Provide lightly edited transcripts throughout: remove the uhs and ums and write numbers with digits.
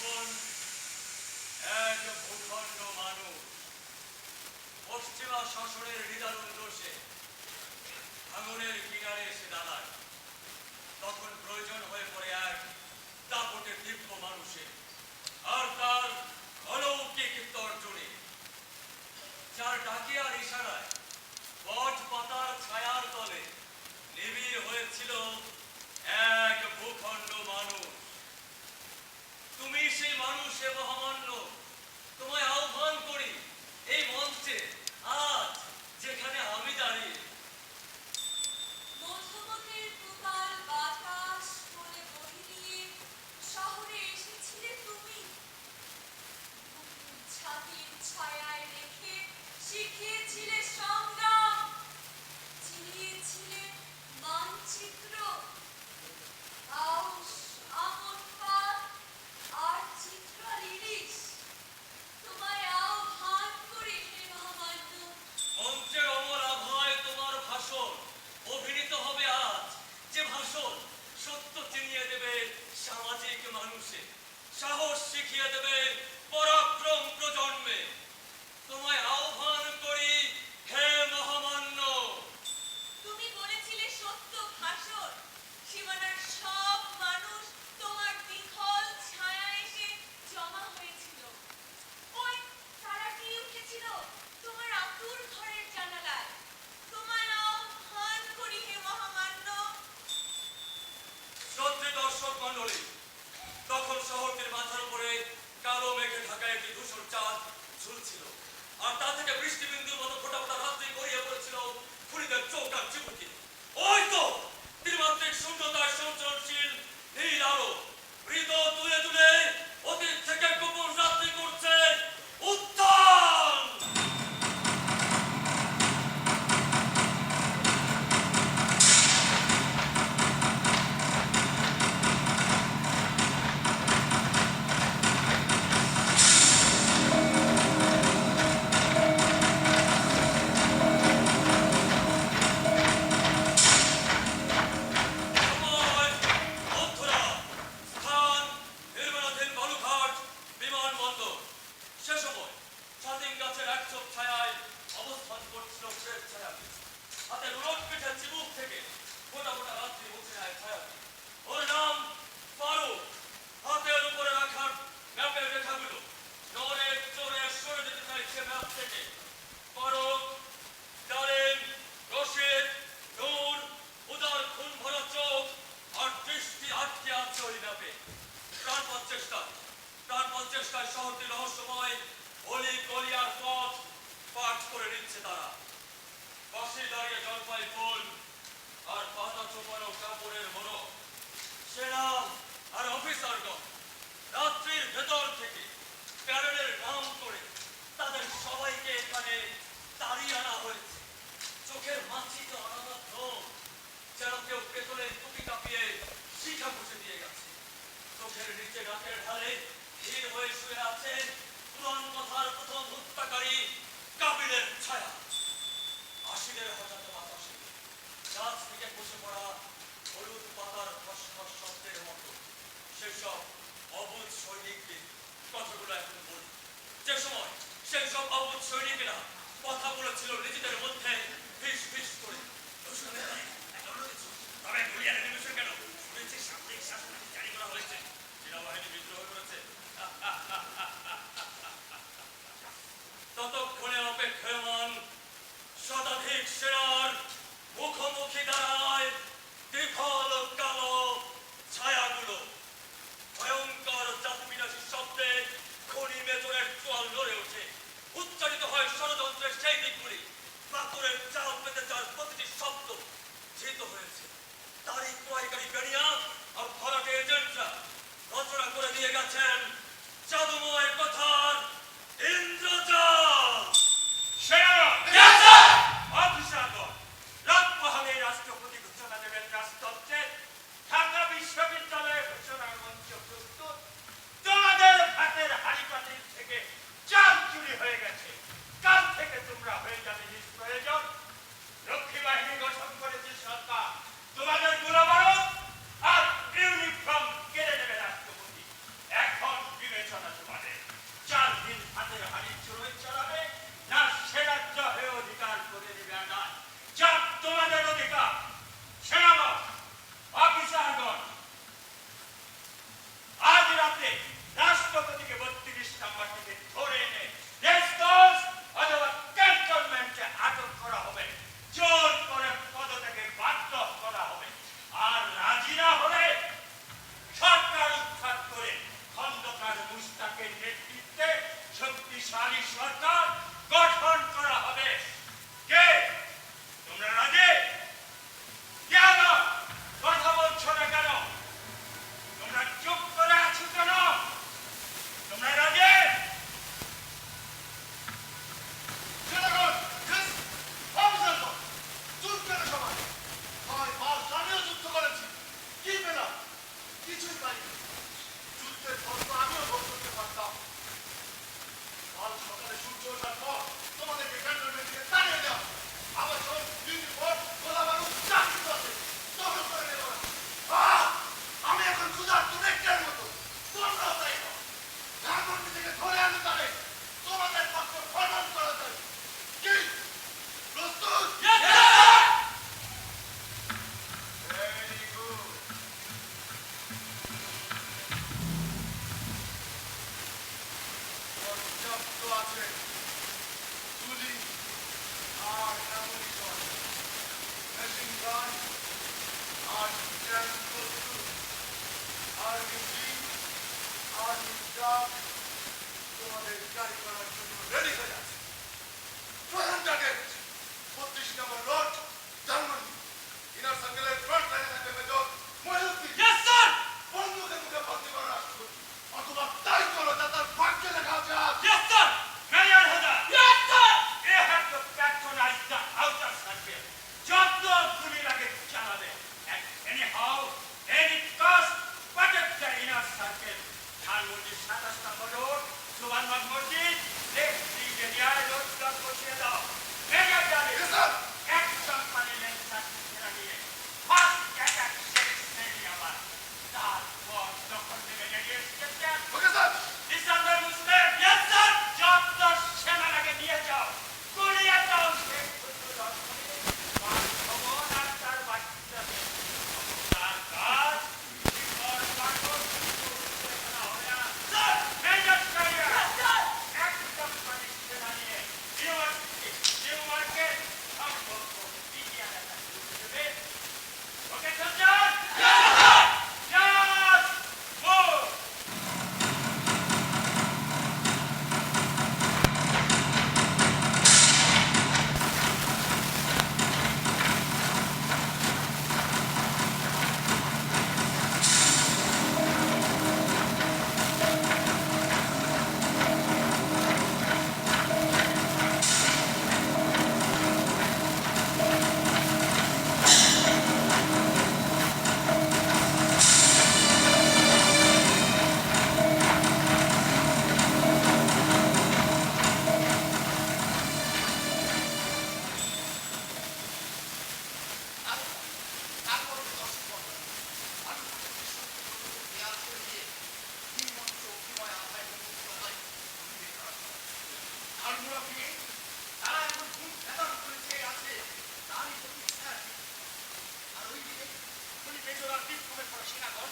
তখন এক ভূখণ্ড মানুষ পশ্চিমা শাসনের নিদারুণ দোষে ভাঙনের কিনারে এসে দাঁড়ায়। তখন প্রয়োজন হয়ে পড়ে এক দাপটে দিব্য মানুষের, আর তার অলৌকিক তর্জনী, যার ডাকে আর ইশারায় বট পাতার ছায়ার তলে নিবিড় হয়েছিল এক ভূখণ্ড মানুষ। তুমি সেই মানুষে মহামান্য, তোমায় আহ্বান করি এই মঞ্চে আজ যেখানে আমি দাঁড়িয়ে। মধ্যপথের প্রবাল বাতাস বলে বয়ে নিয়ে শহরে এসেছিলে তুমি। ছাতির ছায়ায় রেখে শিখিয়েছিলে সংগ্রাম, চিনিয়েছিলে মানচিত্র, আউশ আমন পাত আর চিত্রাল ইলিশ। তোমায় আহ্বান করি হে মহামান্য। মঞ্চের অমর আভায় তোমার ভাষণ অভিনীত হবে আজ, যে ভাষণ সত্য চিনিয়ে দেবে সামাজিক মানুষে, সাহস শিখিয়ে দেবে পরাক্রম প্রজন্মে। তোমায় আহ্বান করি হে মহামান্য। তুমি বলেছিলে সত্য ভাষণ, সীমানার সব মানুষ তোমার বিকল ছায়ায় এসে জমা হয়েছিল। ওই তারাটি উঠেছিল তোমার আতুর ঘরের জানালায়। তোমায় আহ্বান করি হে মহামান্য। শ্রদ্ধে দর্শক মণ্ডলী, তখন শহরটির মাথার উপরে কালো মেঘে ঢাকা একটি ধূসর চাঁদ ঝুলছিল, আর তা থেকে বৃষ্টিবিন্দুর মতো ফোটা ফোটা রাত্রি গড়িয়ে পড়েছিল খুনিদের চোখ আর চিবুকে। ওই তো ত্রিমাত্রিক শূন্যতায় সঞ্চরণশীল নীল আলো হৃদ তুলে তুলে অতীত থেকে গোপন রাত্রি করছে উত্থান। সময় মধ্যরাত, স্থান নির্মাণাধীন বালুঘাট বিমানবন্দর। সে সময় ছাতিম গাছের একচোখ ছায়ায় অবস্থান করছিল ছায়াটি। হাতে রোড পিঠে চিবুক থেকে ফোটা ফোটা রাত্রি মুছে নেয় ছায়াটি। ওর নাম ফারুক। হাতের উপরে রাখার ম্যাপের রেখাগুলো নড়ে চড়ে সরে যেতে চাইছে ম্যাপ থেকে। ফারুক, ডালিম, রশিদ, নূর, উদার খুন ভরা চোখ আর দৃষ্টি আটকে আছে ওই ম্যাপে। প্রাণপণ চেষ্টায় শহরটি রহস্যময় অলি গলি আর পথ পাঠ করে নিচ্ছে তারা। পাশে দাঁড়িয়ে জলপাই ফুল আর পাতা চোপানো কাপড়ের মোড়ক। সেনা আর অফিসারগণ রাত্রির ভেতর থেকে প্যারেডের নাম করে তাদের সবাইকে এখানে তাড়িয়ে আনা হয়েছে। চোখের মাছিতে অনাথ লোক, যেন কেউ পেতলের টুপি কাঁপিয়ে শিখা ঘুষে দিয়ে গেছে। চোখের নিচে নাকের ঢালে ধীর হয়ে শুয়ে আছে পুরাণ কথার প্রথম হত্যাকারী কাবিলের ছায়া। আশিদের হঠাৎ বাতাসে গাছ থেকে বসে পড়া হলুদ পাতার খসখস শব্দের মতো সেসব অবুধ সৈনিকদের কথাগুলো এখন বলি। যে সময় সেই সব অবুধ সৈনিকেরা কথা বলেছিল নিজেদের মধ্যে ফিস ফিস করে। তবে গুলিয়ারে নেমেছে কেন? শুনেছি সামরিক শাসন জারি করা হয়েছে, সেনাবাহিনী বিদ্রোহ করেছে। ততক্ষণে অপেক্ষমান শতাধিক সেনার মুখোমুখি দাঁড়ায় দীর্ঘল কালো ছায়াগুলো। ভয়ঙ্কর জাতিবিনাশী শব্দে খনি মেজরের চোয়াল নড়ে ওঠে। উচ্চারিত হয় ষড়যন্ত্রের সেই দিকগুলি। পাথরের চাল পেতে যাওয়ার প্রতিটি শব্দ ধৃত হয়েছে। তারই ক্রয়কারী বেরিয়া আর ভরাটে এজেন্টরা রচনা করে দিয়ে গেছেন জাদুময় কথার ইন্দ্রজাল। অফিসারগণ, রাত পোহালেই রাষ্ট্রপতি ঘোষণা দেবেন রাষ্ট্রত্বের। ঢাকা বিশ্ববিদ্যালয়ের ঘোষণার মঞ্চ প্রস্তুত। তোমাদের ভাতের হাড়ি পাতিল থেকে চাল চুরি হয়ে গেছে। কাল থেকে তোমরা হয়ে যাবে নিষ্প্রয়োজন। রক্ষী বাহিনী গঠন করেছে সরকার। তোমাদের গোলাবারুদ আর ইউনিফর্ম কেড়ে নেবে রাষ্ট্রপতি। এখন শক্তিশালী সরকার গঠন করা হবে। কে তোমরা রাজি? কেন কথা বলছো না কেন? তোমরা চুপ করে আছো কেন? তোমরা রাজি? জনগণ, yes, অফিসারগণ, চুপ কেন সবাই? হয় মাস আমিও যুদ্ধ করেছি, কি পেলাম? কিছুই পাইনি। যুদ্ধের ফল তো আমিও ভোগ করতে পারতাম। কাল সকালে সূর্য ওঠার পর তোমাদেরকে ক্যান্টনমেন্ট থেকে তাড়িয়ে দেওয়া। আবার সব ইউনিফর্ম, গোলা বারুদ যা কিছু আছে, দখল করে নেব না। আমি এখন ক্ষুধার্ত নেকড়ের মতো, তোমরাও তাই নও। ঝাড়খণ্ড থেকে ধরে আনো তারে, তোমাদের পক্ষ ফরমান করা যায়। কি প্রস্তুত? Very good. পর্যাপ্ত আছে গুলি আর অ্যামুনিশন, মেশিন গান আর ট্যাঙ্ক প্রস্তুত, আর্মি জিপ আর্মি ট্রাক তোমাদের গাড়ি করার জন্য রেডি হয়ে আছে। প্রধান টার্গেট 32 নম্বর রোড, ধানমন্ডি। ইনার সার্কেলের ফ্রন্ট লাইনে থাকবে মেজর মহিউদ্দিন। Yes, sir! বন্দুকের মুখে ভর্তি করার রাষ্ট্রপতি, অথবা তাই করো যা তার ভাগ্যে লেখা আছে আজ। Yes, sir! মেজর হাজার, Yes, sir! A have to patronise the outer circle. যত গুলি লাগে চালাবে। And anyhow, any cost, protect the inner circle. ধানমন্ডির 27 নম্বর রোড, সুবর্ণবাগ মসজিদ, লেফট ব্রিজ এরিয়ায় রোড ব্লক বসিয়ে দাও। মেজর জানে Yes, sir. এক কোম্পানি লেন্সার ছেড়ে নিয়ে ফার্স্ট অ্যাটাক শেষ নেই আবার। তারপর যখন নেমে এগিয়ে স্টেশন ওকে স্যার। ডিসেম্বর মুসলিম, Yes, sir! যত সেনা লাগে নিয়ে যাও, গুলিয়ে দাও শেখ হুজুর রহমানের বাসভবন আর তার বাচ্চাদের। তার কাজ শিকড় কাঠর সেখানে হবে না। Sir! মেজর সাহেব, Yes, sir! এক কোম্পানি সেনা নিয়ে ইউনিভার্সিটি, নিউ মার্কেট, সম্ভব মিডিয়া দেখা শুরু দেবে। ওকে সজ্জন, Yes, sir! Just move. তারপরে দর্শক বন্ধু, আমি তোমাদের সত্যি দেয়াল করে দিয়ে নির্মঞ্চ অভিনয় আশায় মুক্ত হয় ধারণা ভেঙে তারা এখন খুব ভেতর করে চেয়ে আছে তারই প্রতি স্যার। আর ওই দিকে উনি মেজর আর বিক্ষোভের পর সেনাগণ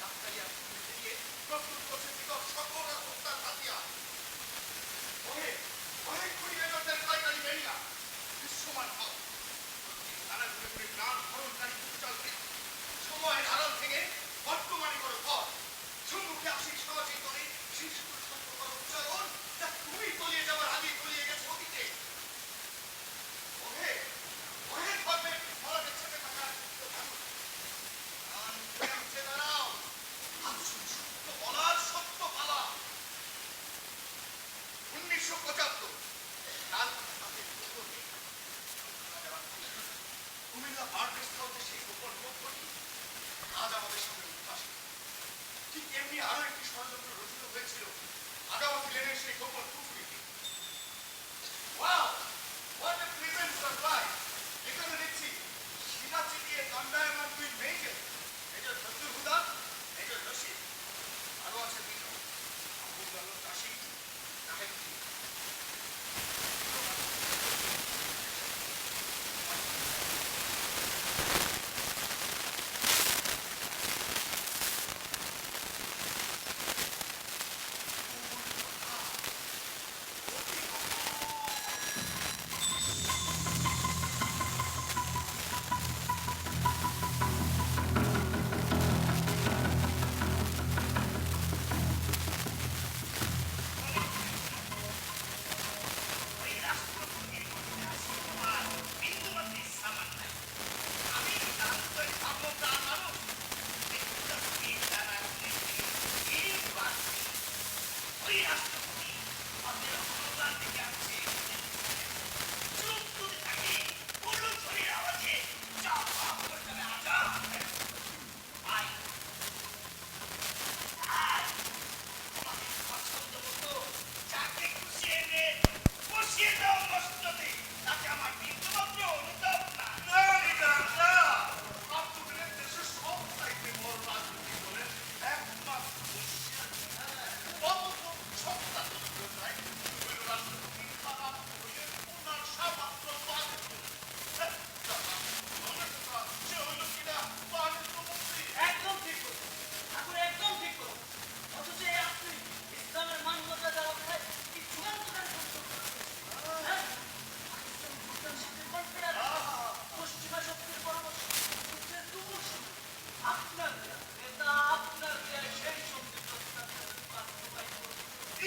ডাক্তারি আর দিয়ে প্রস্তুত করছে বিগত সকল অবস্থার হাতিয়ার। অনেক কুড়ি মেজরদের কয়কালী বেরিয়া দৃশ্যমান হও। তারা ঘুরে ঘুরে প্রাণ হরণকারী চলবে। সময়ের আড়াল থেকে বর্তমানে করো পথ। সম্মুখে আসি সমাজে করে শিশুর সম্পর্ক উচ্চারণ যা তুমি তলিয়ে যাওয়ার আগে তলিয়ে গেছে অতীতে। ওহে ওহে ধর্মের ফলাতে ছেপে থাকা প্রাণ দাঁড়াও। আসুন সত্য বলার সত্য পালা। 1975 কাল তাদের গোপনে কুমিল্লা বার্গেস্ট হাউসে সেই গোপন তথ্যটি আজ আমাদের সামনে উদ্ভাসিত। ঠিক এমনি আরো একটি ষড়যন্ত্র রচিত হয়েছিল আগামী লেনের সেই গোপন টুকরিটি। Wow, what a pleasant surprise! এখানে দেখছি সীতা চিটিয়ে দণ্ডায়মান দুই মেয়েকে, মেজর ফজলুল হুদা, মেজর রশিদ, আরো আছে বিজয়, আবুল আলম কাশি, নাহিদ উদ্দিন।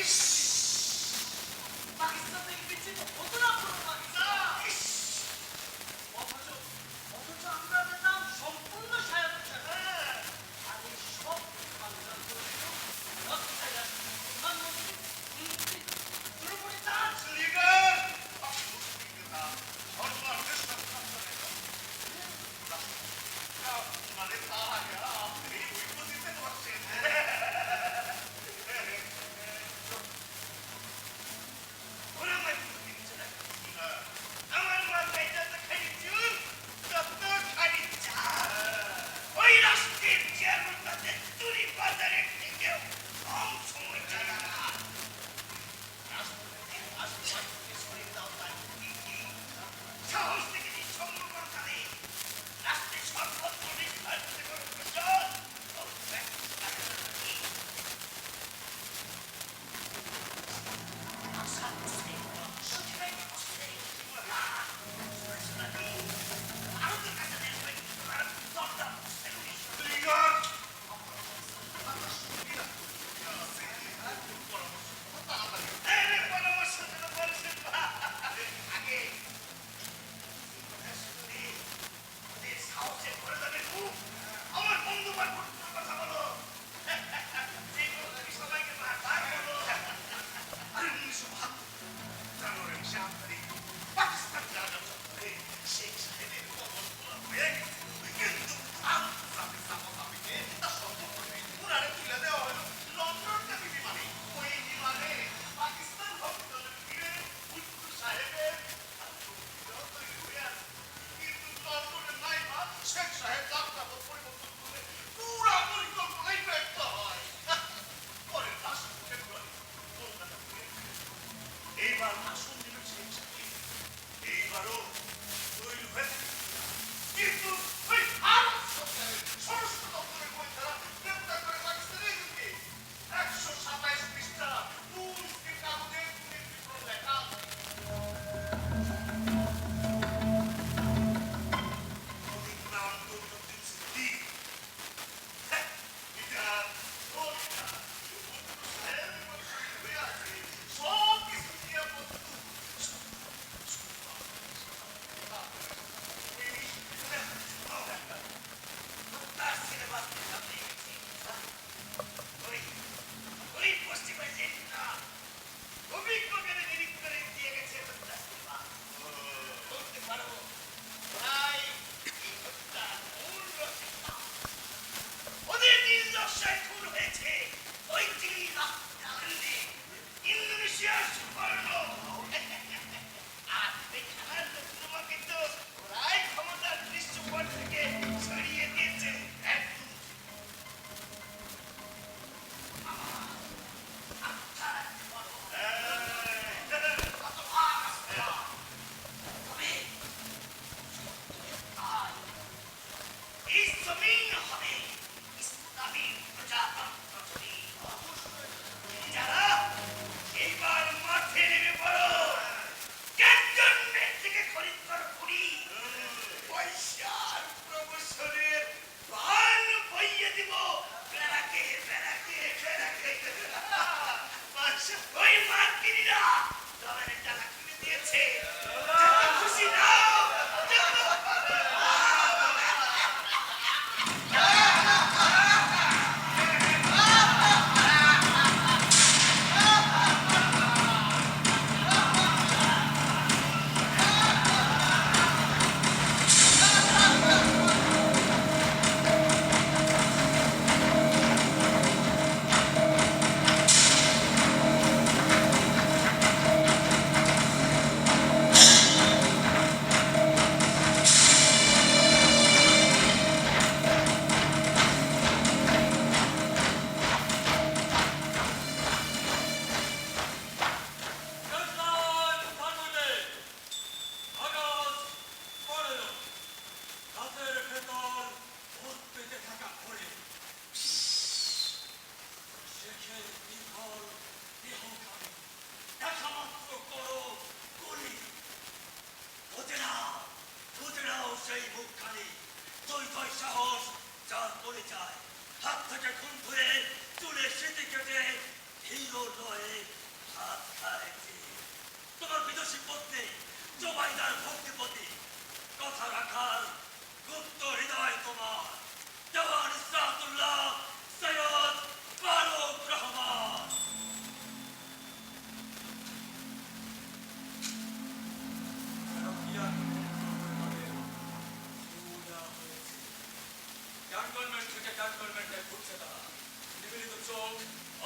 ইস পাকিস্তান থেকে বিচ্ছিন্ন হতো না পুরো পাকিস্তান। ইস অথচ অথচ আমরা পেতাম সম্পূর্ণ স্বায়ত্তশাসন। হ্যাঁ আর এই সব বাংলার করেছিল অত্যাচার, প্রধানমন্ত্রী, মন্ত্রী, পুরোপুরি তার। লিডার অসুবিধা সর্বশেষ মানে তার আগে আপনি ওই পজিশনে বসছেন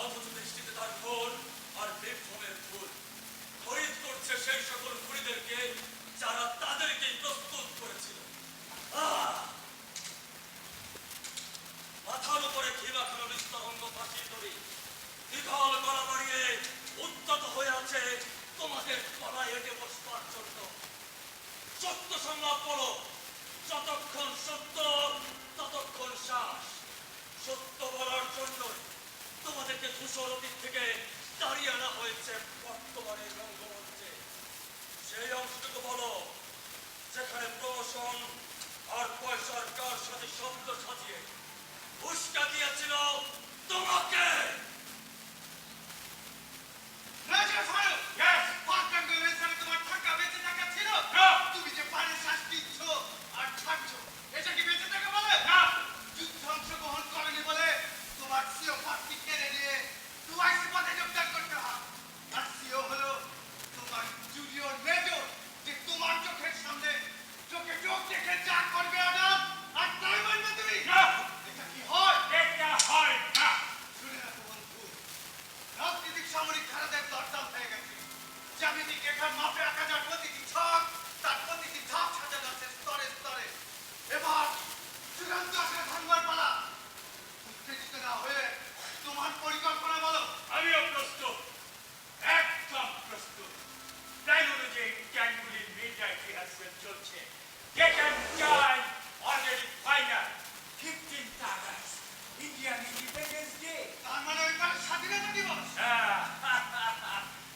অথচ দৃষ্টিতে তার খুন আর বিভ্রমের ফুল খরিদ করছে সেই সকল খুনিদেরকে যারা তাদেরকেই প্রস্তুত করেছিল। মাথার উপরে ঘিমা খানো নিস্তরঙ্গ ফাঁসির দড়ি দীঘল গলা বাড়িয়ে উদ্যত হয়ে আছে তোমাদের গলায় এঁটে বসবার জন্য। সত্য সংলাপ বলো, যতক্ষণ সত্য ততক্ষণ শ্বাস। সত্য বলার জন্য তোমাদেরকে ধূসর অতীত থেকে দাঁড়িয়ে আনা হয়েছে বর্তমানের রঙ্গমঞ্চে। সেই অংশটুকু বলো যেখানে প্রমোশন আর পয়সার কার সাথে শব্দ সাজিয়ে উস্কা দিয়েছিল তোমাকে। রাজা ফারুক, পাকান গবেষণা তোমার টাকা বেঁচে থাকা ছিল? তুমি যে পারে শাস্তি দিচ্ছ আর ছাড়ছো, এটা কি বেঁচে থাকা বলে? যুদ্ধ অংশগ্রহণ করেনি বলে তোমার সিও পার্টি কেড়ে নিয়ে টুআইসি পদে যোগদান করতে হয়। আর সিও হলো তোমার জুনিয়র মেজর, যে তোমার চোখের সামনে চোখে চোখ দেখে যা করবে আদাব আর তাই মানবে তুমি। এটা কি হয়? এটা হয় না। শুনে রাখো বন্ধু, রাজনীতিক সামরিক ধারাদের দরদাম হয়ে গেছে। জ্যামিতিক রেখার মাপে আঁকা যার প্রতিটি ছক, তার প্রতিটি ধাপ সাজানো আছে স্তরে স্তরে। এবার চূড়ান্ত আকারে ভাঙবার পালা। উত্তেজিত না হয়ে তোমার পরিকল্পনা বলো। আমিও প্রস্তুত, একদম প্রস্তুত। প্ল্যান অনুযায়ী ট্যাঙ্কগুলির মিডনাইট রিহার্সাল চলছে। Date and time already final. 15th August, Indian Independence Day. তার মানে ওইবার স্বাধীনতা দিবস।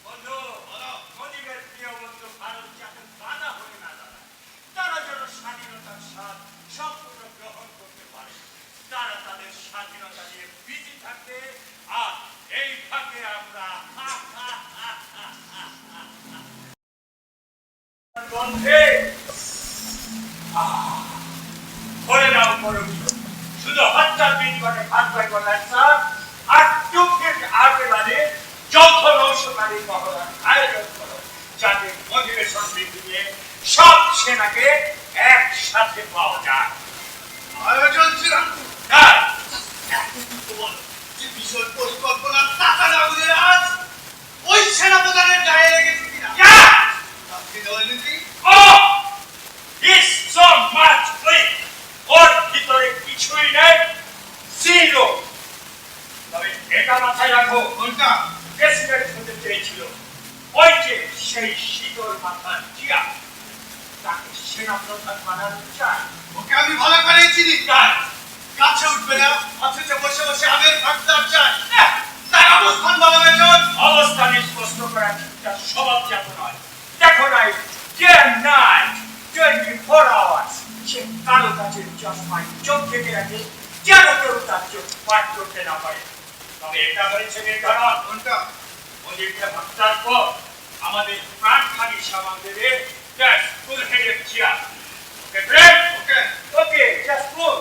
বন্ধু, বলো। গরিবের প্রিয় বন্ধু ভারত যাতে বাধা হয়ে না দাঁড়ায়, তারা যেন স্বাধীনতার স্বাদ সম্পূর্ণ গ্রহণ করতে পারে। তারা তাদের স্বাধীনতা নিয়ে বিজি থাকবে আর এই ফাঁকে আমরা বন্ধে ধরে নাও করণীয়। শুধু হত্যার বিনিময়ে ভাগ ভাগ করার সাথ আর চোখের আগে যৌথ নৌশকারী মহড়ার আয়োজন করো, যাতে অধিবেশন নিয়ে সব সেনাকে একসাথে পাওয়া যায়। আয়োজন চূড়ান্ত। হ্যাঁ, এতটুকু বলো যে ভীষণ পরিকল্পনার টাকা না উড়ে আজ ওই সেনাপ্রধানের গায়ে লেগেছে কিনা? আপনি দলনীতি Oh! It's so much weight! ওর ভিতরে কিছুই নেই, জিরো। তবে এটা মাথায় রাখো, কোনটা? প্রেসিডেন্ট হতে চেয়েছিল ওই যে সেই শীতল মাথার জিয়া, তাকে সেনাপ্রধান বানানো চায়। ওকে আমি ভালো করেই চিনি। তাই কাছে উঠবে না, অথচ বসে বসে আমের ভাগদার চায়। তার অবস্থান বলো বেজন। অবস্থান স্পষ্ট করা ঠিকঠাক স্বভাবজাত নয়। দেখো নাই, ডে অ্যান্ড নাইট 24 hours সে কারো কাছে চশমায় চোখ ঢেকে রাখে, যেন কেউ তার চোখ পাঠ করতে না পারে। তবে এটা হয়েছে নির্ধারণ, কোনটা? অধিকটা ভাবতার পর আমাদের প্রাণখানি সামাল দেবে ফুল হেডের চেয়ার। ওকে ফ্রেন্ড, ওকে। ওকে, জাস্ট ফুল।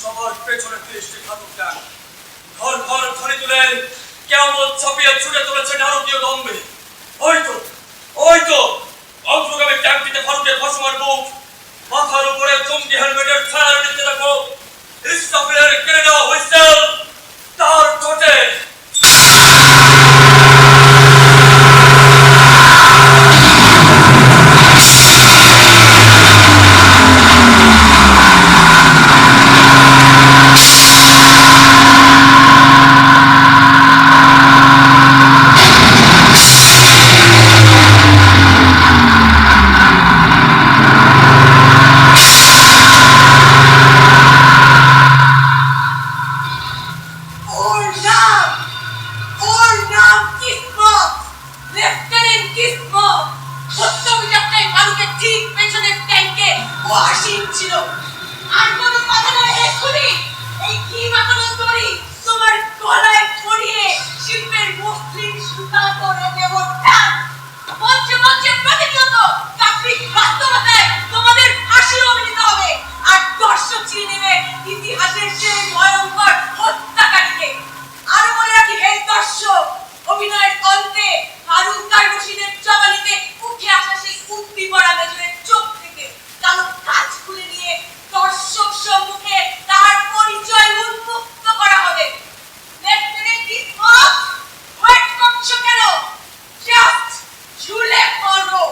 সবার পেছনে 30টি ঘাতক ট্যাঙ্ক ঘর ঘর ধরে তুলে কেমন ছাপিয়ে ছুটে চলেছে নারকীয় দম্বে। ওই তো অগ্রগামী ট্যাঙ্কটিতে ভারতের ভাসমান বুক, মাথার উপরে চমকি হেলমেটের ছায়া নিতে দেখো ইসরাফিলের কেড়ে নেওয়া হুইসেল, তার ঠোঁটে কিসমত সত্যবিচারটাই ফারুকের ঠিক পেছনের ট্যাঙ্কে ও আসীন ছিল। আর কোনো কথা নয়, এক্ষুনি এই কি মাখানো দড়ি তোমার গলায় পরিয়ে শিল্পের মসৃণ সুতা করে দেব টান। মঞ্চে মঞ্চে প্রতিনিয়ত কাব্যিক বাস্তবতায় তোমাদের হাসি অভিনীত হবে, আর দর্শক চিনে নেবে ইতিহাসের সেই ভয়ঙ্কর হত্যাকারীকে। আরো বলে রাখি হে দর্শক, অভিনয়ের অন্তে ফারুক তার রশিদের জবানিতে উঠে আসা সেই উদ্দীপনা নজরের চোখ থেকে কালো কাজ খুলে নিয়ে দর্শক সম্মুখে তার পরিচয় উন্মুক্ত করা হবে। লেফটেন্যান্ট কিসমত, ওয়েট করছো কেন? জাস্ট ঝুলে পড়ো।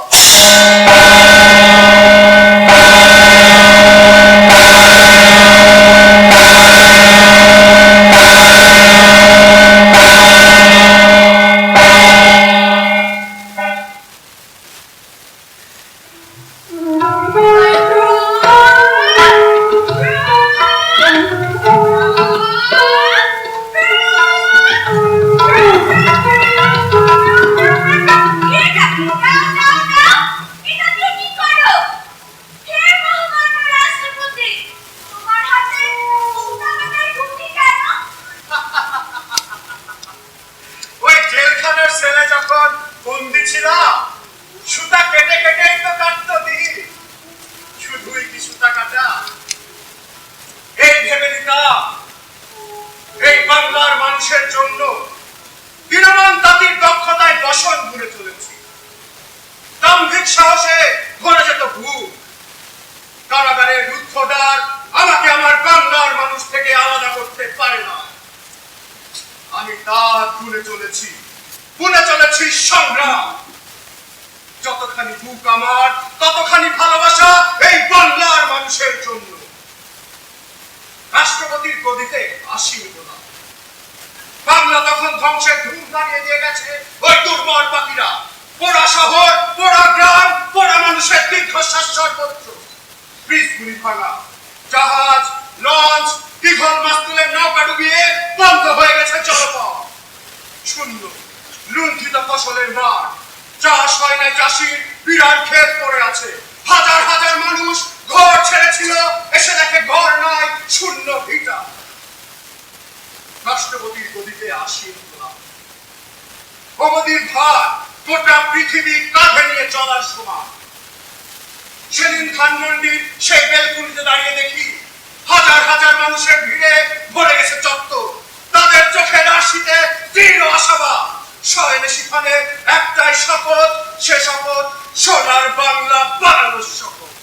ওই জেলখানার সেলে যখন বন্দি ছিলাম, সুতা কেটে কেটেই তো কাটতো দিই। শুধুই কি সুতা কাটা, এই ভেবে নিতাম এই বাংলার মানুষের জন্য দিনমান তাঁতির দক্ষতায় বসন ঘুরে চলেছি। দাম্ভিক সাহসে ভরে যেত ভূত। কারাগারের রুদ্ধদ্বার আমাকে আমার বাংলার মানুষ থেকে আলাদা করতে পারে না। আমি তার ভুলে চলেছি সংগ্রাম। যতখানি বুক আমার, ততখানি ভালোবাসা এই বাংলার মানুষের জন্য। রাষ্ট্রপতির গদিতে আসিনি না, বাংলা তখন ধ্বংসের ধূম দাঁড়িয়ে দিয়ে গেছে ওই দুর্বল পাখিরা। পোড়া শহর, পোড়া গ্রাম, পোড়া মানুষের দীর্ঘশ্বাস সর্বোচ্চ। ব্রিজগুলি ভাঙা, জাহাজ, লঞ্চ, দীঘল মাস্তুলের নৌকা ডুবিয়ে বন্ধ হয়ে গেছে জলপথ। শূন্য লুণ্ঠিত ফসলের মাঠ, চাষ হয় না, চাষির বিরাট ক্ষেত পড়ে আছে। হাজার হাজার মানুষ ঘর ছেড়েছিল, এসে দেখে ঘর নাই, শূন্য ভিটা। রাষ্ট্রপতির গদিতে আসীন হলাম। অবধির ভার গোটা পৃথিবী কাঁধে নিয়ে চলার সময়। সেদিন ধানমন্ডির সেই বেলকুনিতে দাঁড়িয়ে দেখি হাজার হাজার মানুষের ভিড়ে ভরে গেছে চত্বর। তাদের চোখের রাশিতে দৃঢ় আশাবাদ। শয়নে সেখানে একটাই শপথ, সে শপথ সোনার বাংলা বানানোর শপথ।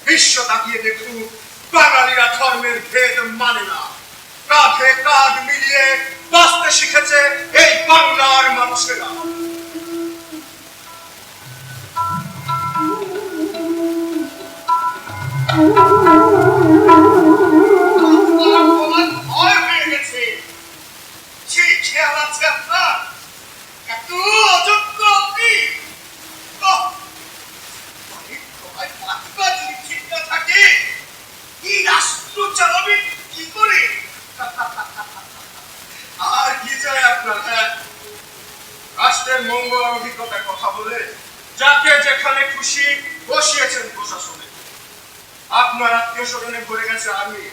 বিশ্ব তাকিয়ে দেখুন, বাঙালিরা ধর্মের ভেদ মানে না। কাঁধে কাঁধ মিলিয়ে বাঁচতে শিখেছে এই বাংলার মানুষেরা। ভয় হয়ে গেছে। সেই খেয়াল আছে আপনার? এত অযোগ্য আপনি। যদি ঠিক না থাকে, এই রাষ্ট্র চালাবেন কি করে? আর কি চাই আপনার? রাষ্ট্রের মঙ্গল অভিজ্ঞতার কথা বলে যাকে যেখানে খুশি বসিয়েছেন প্রশাসনে। আপনার আত্মীয় স্বজনে ভরে গেছে আর্মি।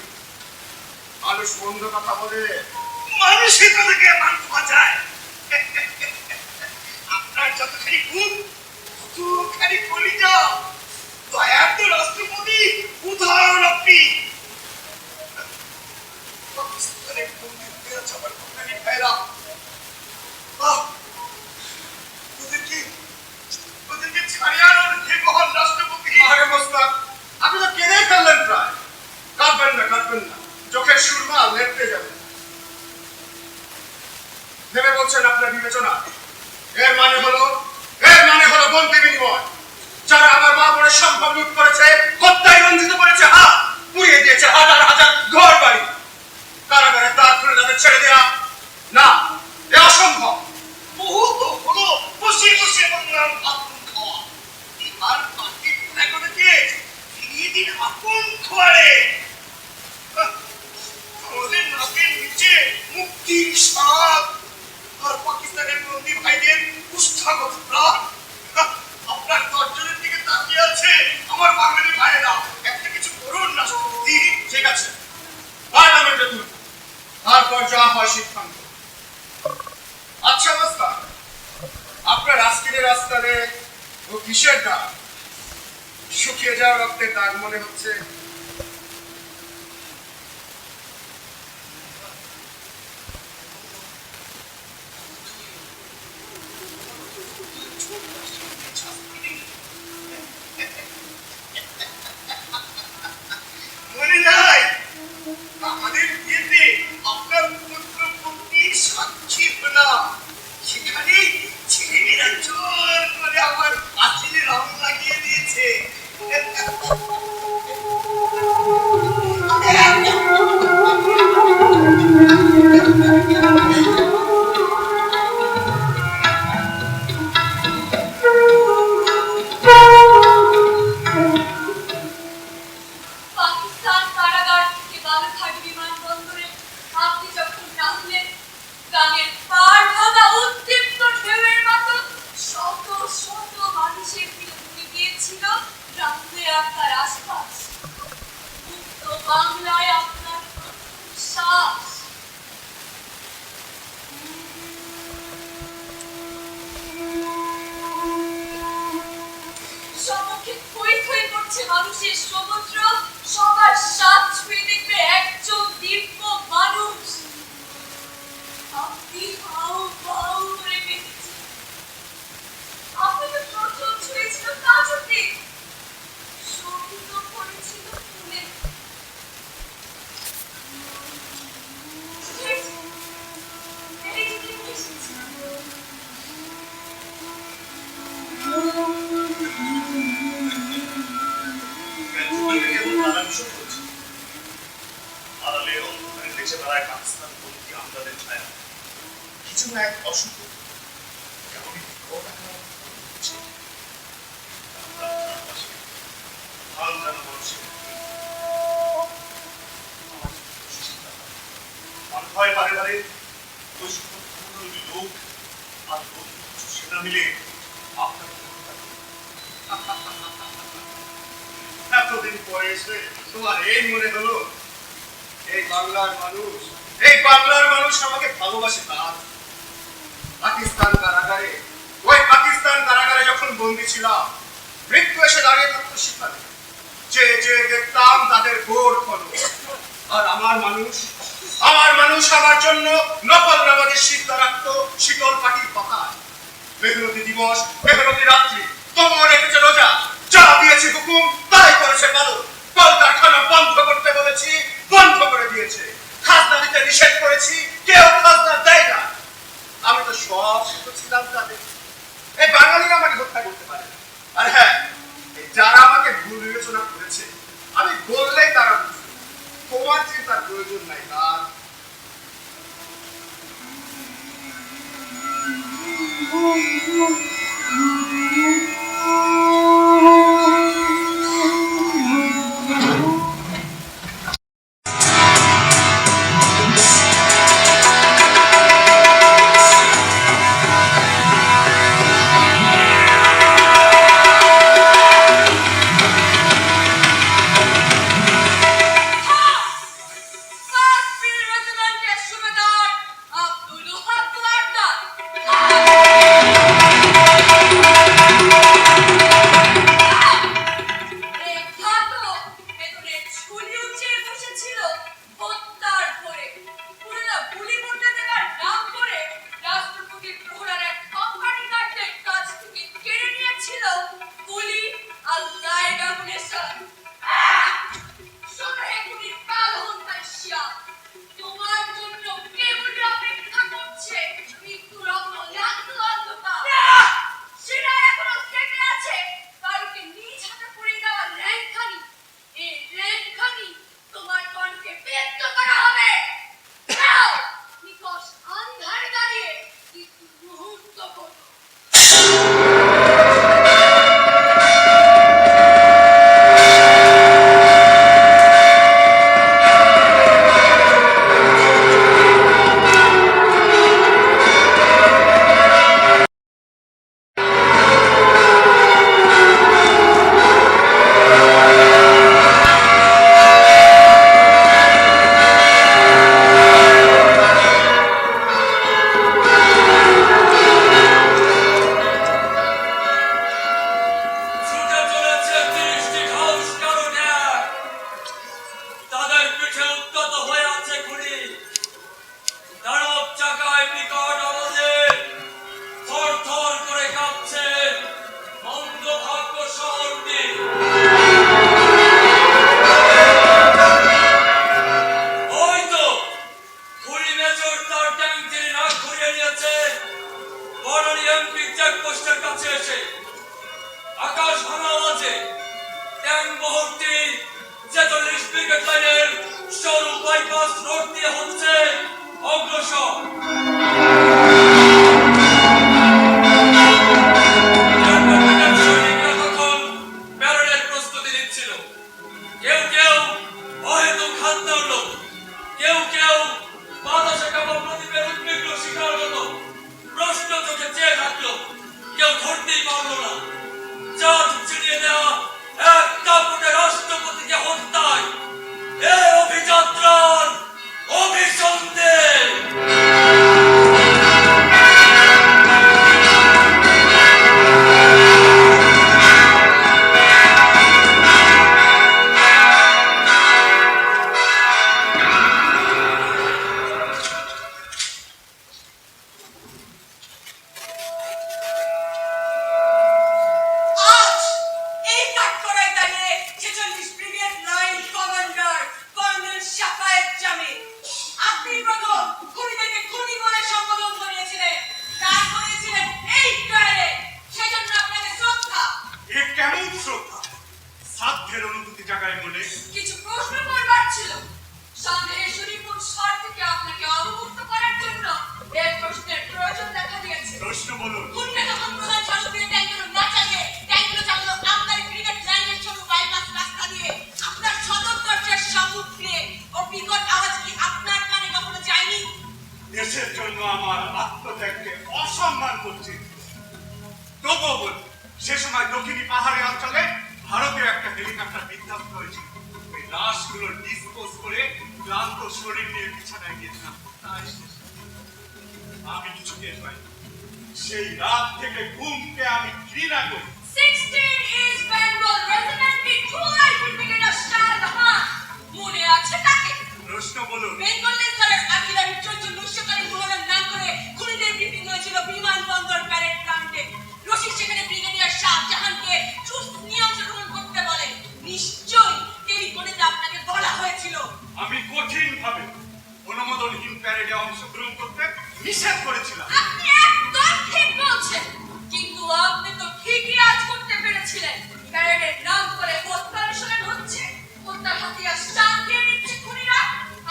মানুষ বন্ধ কথা বলে মানুষের কথাকে মানুষ বাঁচায়। আপনার যতখানি গুণ, ততখানি কলিজা। দয়ার তো রাষ্ট্রপতি, উদাহরণ আপনি। পাকিস্তানে বন্দী হয়ে আছে আমার বাঙালি ভাইরা। ওদেরকে ছাড়িয়ে আনার হে মহান রাষ্ট্রপতি। আরে মোস্তাক, আপনি তো কেঁদেই ফেললেন প্রায়। কাঁদবেন না, চোখের সুরমা লেপটে যাবে। ভেবে বলছেন আপনার বিবেচনা? এর মানে হলো বন্দি বিনিময়। যারা আমার মা বোনের সম্পদ লুট করেছে, হত্যায় রঞ্জিত করেছে, হাত পুড়িয়ে দিয়েছে হাজার হাজার ঘর বাড়ি, কারাগারে দ্বার খুলে তাদের ছেড়ে দেয়া না, এ অসম্ভব। বহু তো হলো বসে বসে বাংলার ভাত খাওয়া। আর বাকি করে দিয়ে ফিরিয়ে দিন আপন খোয়ারে। আমাদের নাকের নিচে মুক্তির স্বাদ, আর পাকিস্তানের বন্দী ভাইদের কুষ্ঠাগত প্রাণ। ফাঁসিদের আস্তানে ও কিসের দাগ? শুকিয়ে যাওয়া রক্তের দাগ মনে হচ্ছে। মনে নাই আমাদের বিয়েতে আপনার পুত্র পত্নীর সাক্ষী হলাম, সেখানে ছেলেমেয়েরা জোর করে আমার পাঁচিলে রং লাগিয়ে দিয়েছে। পাকিস্তান কারাগার থেকে বালুরঘাট বিমানবন্দরে আপনি যখন নামলেন, গানের পার ভাঙা উদ্দীপ্ত ঢেউয়ের মতো শত শত মানুষের ভিড় উঠে গিয়েছিল রাত্রে আপনার আশপাশ। মুক্ত বাংলায় আপনার প্রথম শ্বাস। সম্মুখে থই থই করছে মানুষের সমুদ্র, সবার স্বাদ ছুঁয়ে দেখবে একজন দিব্য মানুষ। আপনি হাউ হাউ করে বেঁচেছেন। আপনাকে প্রথম ছুঁয়েছিল কাজতে, শোভিত করেছিল ফুলে। এই যে এসেছে। কিছু না এক অসুখ কেমনই বারে বারে ওই লোক আর সেনা মিলে আপনার এতদিন পরে এসে তোমার এই মনে হলো এই বাংলার মানুষ আমাকে ভালোবাসে। তার পাকিস্তান কারাগারে যখন বন্দী ছিলাম, মৃত্যু এসে দাঁড়িয়ে থাকতো সেখানে, যে দেখতাম তাদের গোড় খনন। আর আমার মানুষ আমার জন্য নকল নামাজের সিদ্ধা রাখতো শীতল পাখির পাতায়। মেহনতি দিবস, মেহনতি রাত্রি, তবুও রেখেছে রোজা। যা দিয়েছি হুকুম তাই করেছে পালন। কলকারখানা বন্ধ করতে বলেছি, বন্ধ করে দিয়েছে। খাজনা দিতে নিষেধ করেছি, কেউ খাজনা দেয় না। আমি তো সব ছিলাম তাদের। এই বাঙালিরা আমাকে হত্যা করতে পারে না। আর হ্যাঁ, যারা আমাকে ভুল বিবেচনা করেছে, আমি বললেই তারা বুঝবে। তোমার চিন্তার প্রয়োজন নাই। তার মুহূর্তে 46 ব্রিগেড লাইনের সরু বাইপাস রোড দিয়ে হচ্ছে অগ্রসর। জার্মানির সৈনিকরা তখন প্যারেডের প্রস্তুতি নিচ্ছিল। কেউ কেউ অহেতুক হাত নাড়ল, কেউ কেউ বাতাসে কাঁপা প্রদীপের উদ্বিগ্ন শিখার মতো প্রশ্ন চোখে চেয়ে থাকলো। কেউ ধরতেই পারল না চাঁদ ছিটিয়ে দেওয়া এক দাপুটে রাষ্ট্রপতিকে হত্যায় এ অভিযাত্রার অভিসন্দেহ। আজ এই কাঠগড়ায় দাঁড়িয়ে 46 brigade line commander colonel Shafayet Jamil, আপনি প্রথম খুনিদেরকে খুনি বলে সম্বোধন করিয়েছিলেন, দাঁড় করিয়েছিলেন এই ট্রায়ালে। সেজন্য আপনাকে শ্রদ্ধা। এ কেমন শ্রদ্ধা? সাধ্যের অনুভূতি জাগায় মনে। কিছু প্রশ্ন করবার ছিল। সন্দেহের সুনিপুণ স্বর থেকে আপনাকে অবমুক্ত করার জন্য এই প্রশ্নের প্রয়োজন দেখা দিয়েছে। প্রশ্ন বলুন। খুনিরা যখন প্রধান সড়কে ট্যাঙ্কগুলো না চালিয়ে ট্যাঙ্কগুলো চালালো আপনার ব্রিগেড লাইনের সরু বাইপাস রাস্তা দিয়ে, আপনার সদর দরজার সম্মুখে ও বিকট আওয়াজ কি আপনার কানে কখনো যায়নি? দেশের জন্য আমার আত্মত্যাগকে অসম্মান করছে। তবুও বলি, সে সময় দক্ষিণী পাহাড়ি অঞ্চলে ভারতীয় একটা হেলিকপ্টার বিধ্বস্ত হয়েছিল। ওই লাশগুলো ডিসপোজ করে ক্লান্ত শরীর নিয়ে বিছানায় গিয়েছিলাম। তাই শেষ। আমি কিছু টের পাই। সেই রাত থেকে ঘুমকে আমি ঘৃণা করি। 16 East Bengal Regiment Rifle Brigade of Shah Jahan, মনে আছে তাকে? প্রশ্ন বলুন। বেঙ্গলের স্যারের আর্টিলারির 14 নস্যকারী মোহনার নাম করে খুনিদের ব্রিফিং হয়েছিল বিমানবন্দর প্যারেড গ্রাউন্ডে। রশিদ সেখানে ব্রিগেডিয়ার শাহ জাহানকে চুস্ত নিয়ন্ত্রণ গ্রহণ করতে বলে। নিশ্চয়ই টেলিফোনেতে আপনাকে বলা হয়েছিল। আমি কঠিনভাবে অনুমোদনহীন প্যারেডে অংশগ্রহণ করতে নিষেধ করেছিলাম। আপনি একদম ঠিক বলছেন, কিন্তু আপনি তো ঠিকই আজ করতে পেরেছিলেন। প্যারেডের নাম করে হত্যা অনুশীলন হচ্ছে, হত্যার হাতিয়ার শান্তির নিচ্ছে খুনিরা।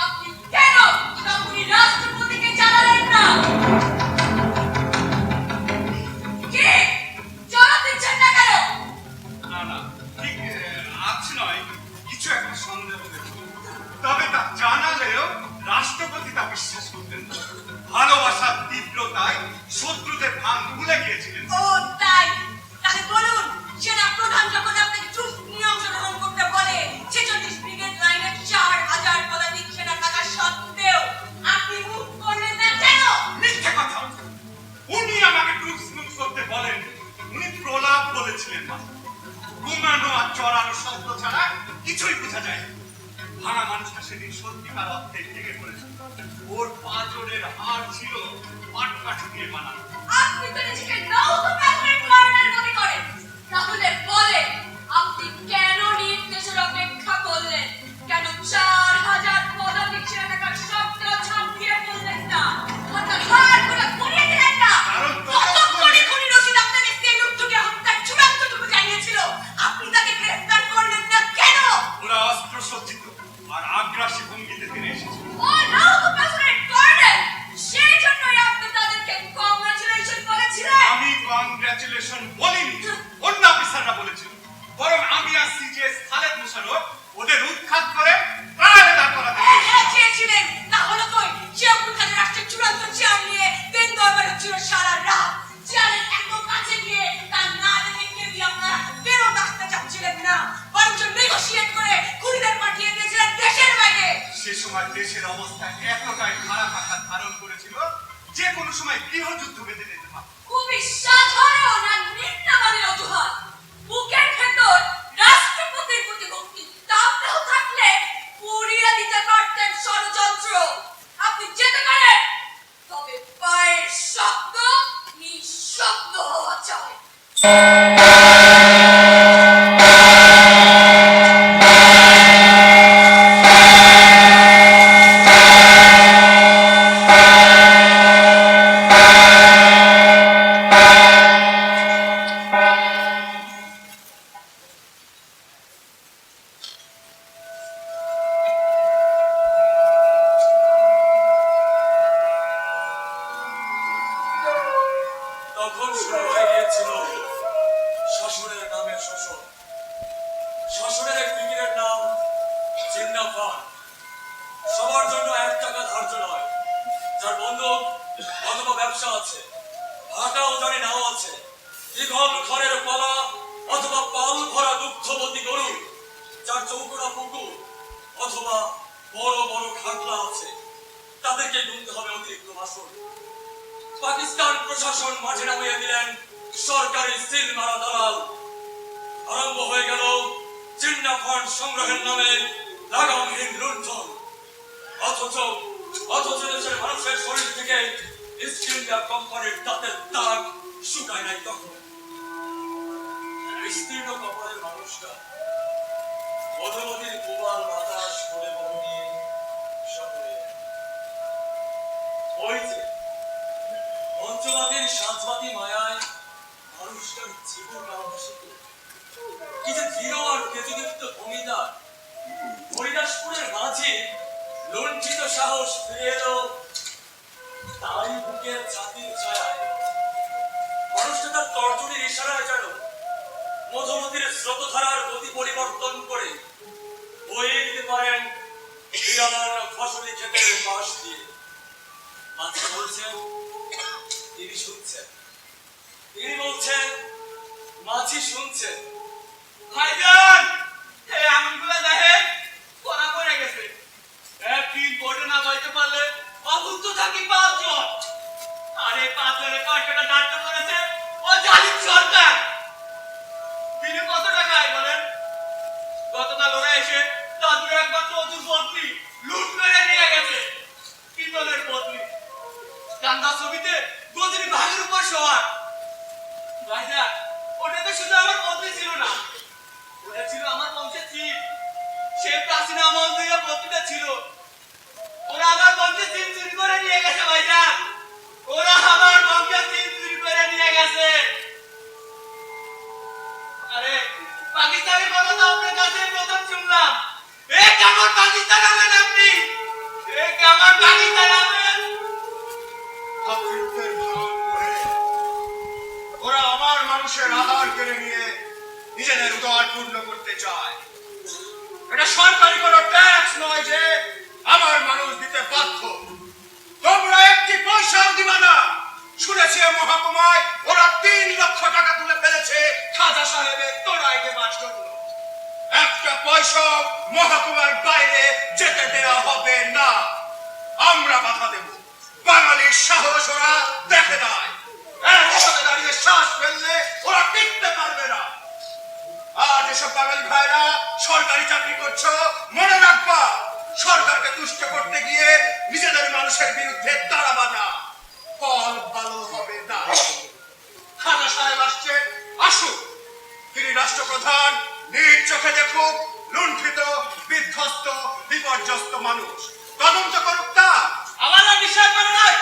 আপনি কেন তখনই রাষ্ট্রপতিকে জানালেন না? কে জবাব দিচ্ছেন না কেন? না না, ঠিক আজ নয়, কিছু একটা সন্দেহ হয়েছিল। তবে তা জানালেও রাষ্ট্রপতি তা বিশ্বাস করতেন না। ভালোবাসার তীব্রতায় শত্রুদের ভান ভুলে গিয়েছিলেন। ও তাই? তাহলে বলুন, সেনা প্রধান যখন আপনাকে চুস্ত নিয়ম গ্রহণ করতে বলে 46 ব্রিগেড লাইনের 4000 পদাতিক সেনা থাকা সত্ত্বেও আপনি মুখ করলেন না কেন? মিথ্যে কথা। উনি আমাকে টুকস মুখ করতে বলেন। উনি প্রলাপ বলেছিলেন না। ঘুমানো আর চড়ানো শব্দ ছাড়া কিছুই বোঝা যায় না। ভাঙা মানুষটা সেদিন সত্যিকার অর্থে ভেঙে পড়েছিল। ওর পাঁজরের হাড় ছিল পাটকাঠি দিয়ে বানানো। আপনি তো নিজেকে নৌকা প্যাকেট কর্নার মনে করেন। তাহলে বলেন, আপনি কেন নির্দেশের অপেক্ষা করলেন? কেন 4000 পদাতিক সেনা থাকা সত্ত্বেও ঝাঁপিয়ে পড়লেন না? হঠাৎ হাড়গুলো পুড়িয়ে দিলেন না? কারণ কতক্ষণে খুনি রশিদ আপনাকে সেলুট যুগে হত্যার চূড়ান্তটুকু জানিয়েছিল? আপনি তাকে গ্রেফতার করলেন না কেন? ওরা অস্ত্র সজ্জিত আর আগ্রাসী ভঙ্গিতে ফিরে এসেছিল। ও নৌকা প্যাকেট কর্নার, সেই জন্যই আপনি তাদেরকে কংগ্রাচুলেশন বলেছিলেন। আমি কংগ্রাচুলেশন বলিনি, অন্য অফিসাররা বলেছিল। বরং আমি আর সিজিএস খালেদ মুশারফ ওদের উৎখাত করে প্রাণে দাঁড় করাতে চেয়েছিলাম। চেয়েছিলেন, না হলো কই? জিয়াউর খান রাষ্ট্রের চূড়ান্ত চেয়ার নিয়ে দিন দরবার হচ্ছিল সারা রাত। চেয়ারের এত কাছে গিয়ে তার না দেখে কেউই আপনারা ফেরত আসতে চাচ্ছিলেন না, বরঞ্চ নেগোশিয়েট করে খুনিদের পাঠিয়ে দিয়েছিলেন দেশের বাইরে। সে সময় দেশের অবস্থা এতটাই খারাপ আকার ধারণ করেছিল যে কোনো সময় গৃহযুদ্ধ বেঁধে যেতে পারত। খুবই সাধারণ আর নিম্নমানের অজুহাত। বুকের ভেতর রাষ্ট্রপতির প্রতি ভক্তি তাপলেও থাকলে পুড়িয়ে দিতে পারতেন ষড়যন্ত্র। আপনি যেতে পারেন, তবে পায়ের শব্দ নিঃশব্দ হওয়া চাই। খড়ের পালা অথবা পাল ভরা দুগ্ধবতী গরু, যার চৌকোড়া পুকুর অথবা বড় বড় খাগলা আছে, তাদেরকে গুনতে হবে অতিরিক্ত মাসুল। পাকিস্তান প্রশাসন মাঝে নামিয়ে দিলেন সরকারি সিল মারা দালাল। আরম্ভ হয়ে গেল চিন্না ফান্ড সংগ্রহের নামে লাগামহীন লুণ্ঠন। অথচ দেশের মানুষের শরীর থেকে ইস্ট ইন্ডিয়া কোম্পানির দাঁতের দাগ শুকায় নাই তখন। বিস্তীর্ণ কপালের মানুষটা মধুমতির প্রবাল বাতাস করে বয়ে নিয়ে শহরে ওই যে পঞ্চবাদীর সাতবাদী মায়ায় মানুষটার জীবন ভালোবাসিত। কি যে দৃঢ় আর তেজদীপ্ত ভূমিদার। হরিদাসপুরের মাঝে লুণ্ঠিত সাহস ফিরে এলো তারই বুকের ছাতির ছায়ায়। মানুষটা তার তর্জনীর ইশারায় যেন মধুমতির স্রোতধারার গতি পরিবর্তন করে বয়ে দিতে পারেন বিরান ফসলি ক্ষেতের পাশ দিয়ে। মাঝে বলছেন, তিনি শুনছেন। তিনি বলছেন, মাঝি শুনছেন। ভাইজান, এই আঙুলগুলো দেখেন, কড়া পড়ে গেছে। একদিন বোর্ডে না যাইতে পারলে অভুক্ত থাকি 5 জন। আর এই 5 জনের কয়টা দায়িত্ব করেছে ও জালিম সরকার। দিনে কত টাকা আয় বলেন? গতকাল ওরা এসে দাদুর একমাত্র অতুর পত্নী লুট করে নিয়ে গেছে। পিতলের পত্নী, কান্দা ছবিতে গজনী ভাগের উপর শোয়া। ভাইজান, ওটা তো শুধু আমার পত্নী ছিল না, ওটা ছিল আমার বংশের চিন। সেই প্রাচীন আমল থেকে পত্নীটা ছিল। ওরা আমার বংশের চিন চুরি করে নিয়ে গেছে ভাইজান। ওরা আমার বংশের চিন চুরি করে নিয়ে গেছে। আরে পাকিস্তানের কথা তো আপনার কাছে প্রথম শুনলাম। এই কেমন পাকিস্তান আছেন আপনি? এই কেমন পাকিস্তান আছেন? ভাতৃত্বের ভান করে ওরা আমার মানুষের আহার কেড়ে নিয়ে নিজেদের উদর পূর্ণ করতে চায়। এটা সরকারি কোনো ট্যাক্স নয় যে আমার মানুষ দিতে বাধ্য। তোমরা একটি পয়সাও দিবা না। শুনেছি মহকুমায় ওরা 3 লক্ষ টাকা তুলে ফেলেছে খাজা সাহেবের তোড়াই দেবার জন্য। একটা পয়সাও মহকুমার বাইরে যেতে দেওয়া হবে না। আমরা বাধা দেব। বাঙালির সাহস ওরা দেখে দেয়। একসাথে দাঁড়িয়ে শ্বাস ফেললে ওরা টিকতে পারবে না। আর যেসব বাঙালি ভাইরা সরকারি চাকরি করছো, মনে রাখবা, সরকারকে তুষ্ট করতে গিয়ে নিজেদের মানুষের বিরুদ্ধে দাঁড়াবা না। ফল ভালো হবে না। খাজা সাহেব আসছেন, আসুক। তিনি রাষ্ট্রপ্রধান, নিজ চোখে দেখুক লুণ্ঠিত, বিধ্বস্ত, বিপর্যস্ত মানুষ। তদন্ত করুক তা। আমার না বিশ্বাস করে নাই।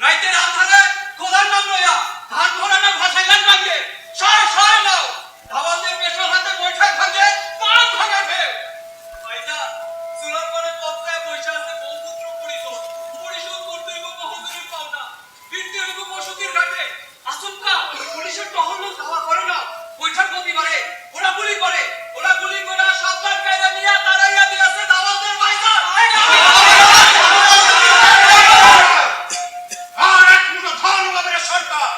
রাইতের আধারে খোদার নাম লইয়া ধান ঘোরানো ভাসাইলাম ভাঙ্গে। সায় নাও। ধাবালদের পেশার হাতে বৈঠক ভাঙ্গে, পান ভাঙা ফের। ভাইজান, চুলার পরে পত্রায় বৈশা আছে বহুপুত্র পরিশোধ। পরিশোধ করতে হইব বহুদূরের পাওনা। ফিরতে হইব বসতির ঘাটে। আচমকা পুলিশের টহল ধাওয়া করে না। বৈঠক প্রতিবারে ওরা গুলি করে। ওরা গুলি করে সাবধান কায়দা নিয়ে তাড়াইয়া দিয়েছে দাওয়াতের ভাইজান। আর এক মুঠো ধান উড়াবে সরকার।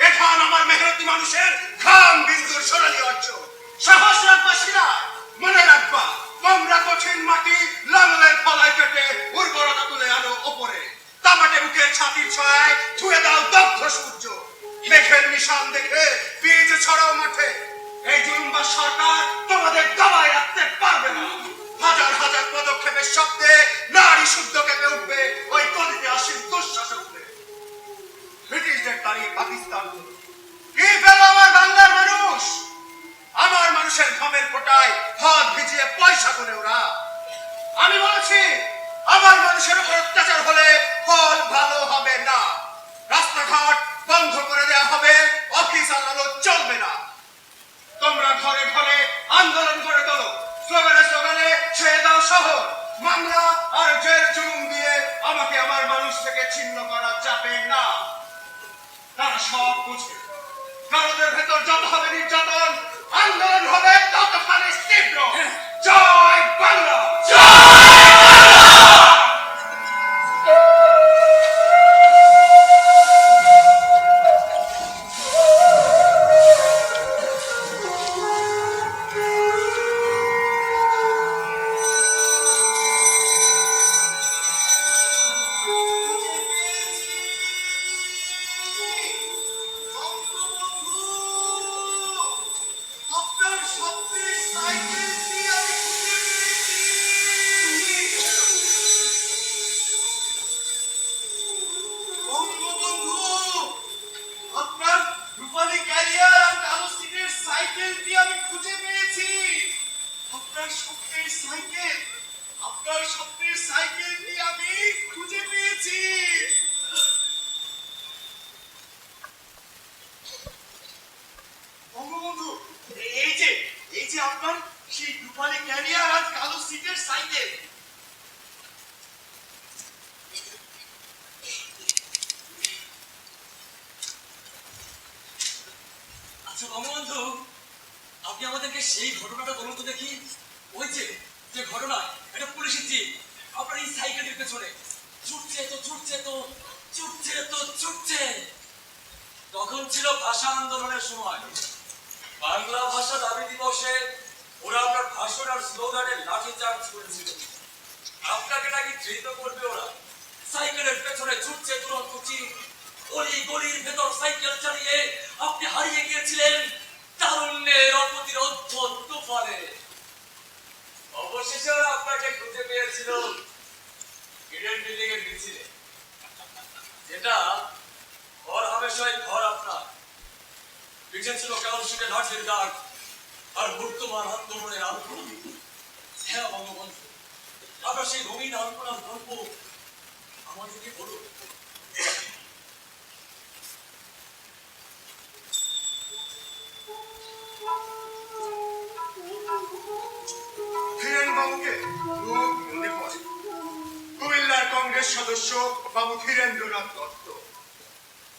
এ ধান আমার মেহনতি মানুষের ঘাম বিন্দুর সোনালি অর্জন। সাহস রাখবা শিরা, মনে রাখবা, তোমরা কঠিন মাটি লাঙলের ফলায় কেটে উর্বরতা তুলে আনো ওপরে। তামাটে বুকের ছাতির ছয় ছুঁয়ে দাও দগ্ধ সূর্য। মেঘের নিশান দেখে বীজ ছড়াও মাঠে। এই জুলুমবাজ সরকার তোমাদের দাবায় রাখতে পারবে না। হাজার হাজার পদক্ষেপের শব্দে নারী শুদ্ধ কেঁপে উঠবে ওই গলিতে আসীন দুঃশাসকদের। ব্রিটিশদের দাঁড়িয়ে পাকিস্তান কি পেল আমার বাংলার মানুষ? আমার মানুষের ঘামের ফোঁটায় হাত ভিজিয়ে পয়সা করে ওরা। আমি বলছি, আমার মানুষের উপর অত্যাচার হলে ফল ভালো হবে না। রাস্তাঘাট বন্ধ করে দেওয়া হবে, অফিস আদালত চলবে না। তোমরা ঘরে ঘরে আন্দোলন করে তোলো, স্লোগানে স্লোগানে ছেড়ে দাও শহর। মামলা আর জেল জুলুম দিয়ে আমাকে আমার মানুষ থেকে ছিন্ন করা যাবে না। তারা সব বুঝে। কারোদের ভেতর যত হবে নির্যাতন, আন্দোলন হবে ততখানি তীব্র। জয় বাংলা। বঙ্গবন্ধু, এই যে এই যে আপনার সেই রূপালী ক্যারিয়ার আর কালো সিটের সাইকেল। আচ্ছা বঙ্গবন্ধু, আপনি আমাদেরকে সেই ঘটনাটা বলুন তো দেখি। ওই যে যে ঘটনা, একটা পুলিশের জিপ আপনার এই সাইকেলের পেছনে ছুটছে তো ছুটছে তো ছুটছে তো ছুটছে। তখন ছিল ভাষা আন্দোলনের সময়। বাংলা ভাষা দাবি দিবসে ওরা আপনার ভাষণ আর স্লোগানে লাঠি চার্জ করেছিল। আপনাকে নাকি ধৃত করবে ওরা। সাইকেলের পেছনে ছুটছে দুরন্তচি, গলি গলির ভেতর সাইকেল চালিয়ে আপনি হারিয়ে গিয়েছিলেন তারুণ্যের অপ্রতিরোধ্য তুফানে। অবশেষে ওরা আপনাকে খুঁজে পেয়েছিল ইডেন বিল্ডিং এর মিছিলে, যেটা ঘর হামেশাই ঘর আপনার। পিছনে ছিল কেবল শুনে লাঠির দাগ আর বর্তমান আন্দোলনের আন্দোলন। হ্যাঁ বঙ্গবন্ধু, আপনার সেই রঙিন আন্দোলন গল্প আমাদেরকে বলুন। ধীরেন বাবুকে খুব মনে পড়ে। কুমিল্লার কংগ্রেস সদস্য বাবু ধীরেন্দ্রনাথ দত্ত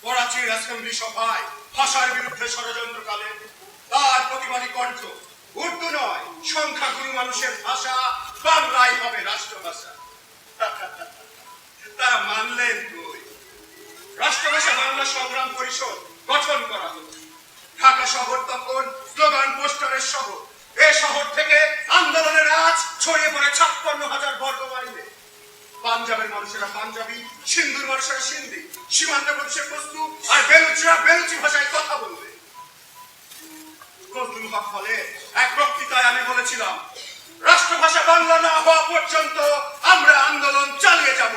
করাচির অ্যাসেম্বলি সভায় ভাষার বিরুদ্ধে ষড়যন্ত্রকালে তার প্রতিবাদী কণ্ঠ উর্দু নয়, সংখ্যাগুরু মানুষের ভাষা বাংলাই হবে রাষ্ট্রভাষা। তারা মানলেন কই? রাষ্ট্রভাষা বাংলা সংগ্রাম পরিষদ গঠন করা হলো। ঢাকা শহর তখন স্লোগান পোস্টারের শহর। এ শহর থেকে আন্দোলনের আজ ছড়িয়ে পড়ে 56,000 বর্গ মাইলে। পাঞ্জাবের মানুষেরা পাঞ্জাবি, সিন্ধুর মানুষেরা সিন্ধি, সীমান্ত প্রদেশের বস্তু আর বেলুচিরা বেলুচি ভাষায় কথা বলবে। নজরুল হক হলে এক বক্তৃতায় আমি বলেছিলাম, রাষ্ট্রভাষা বাংলা না হওয়া পর্যন্ত আমরা আন্দোলন চালিয়ে যাব।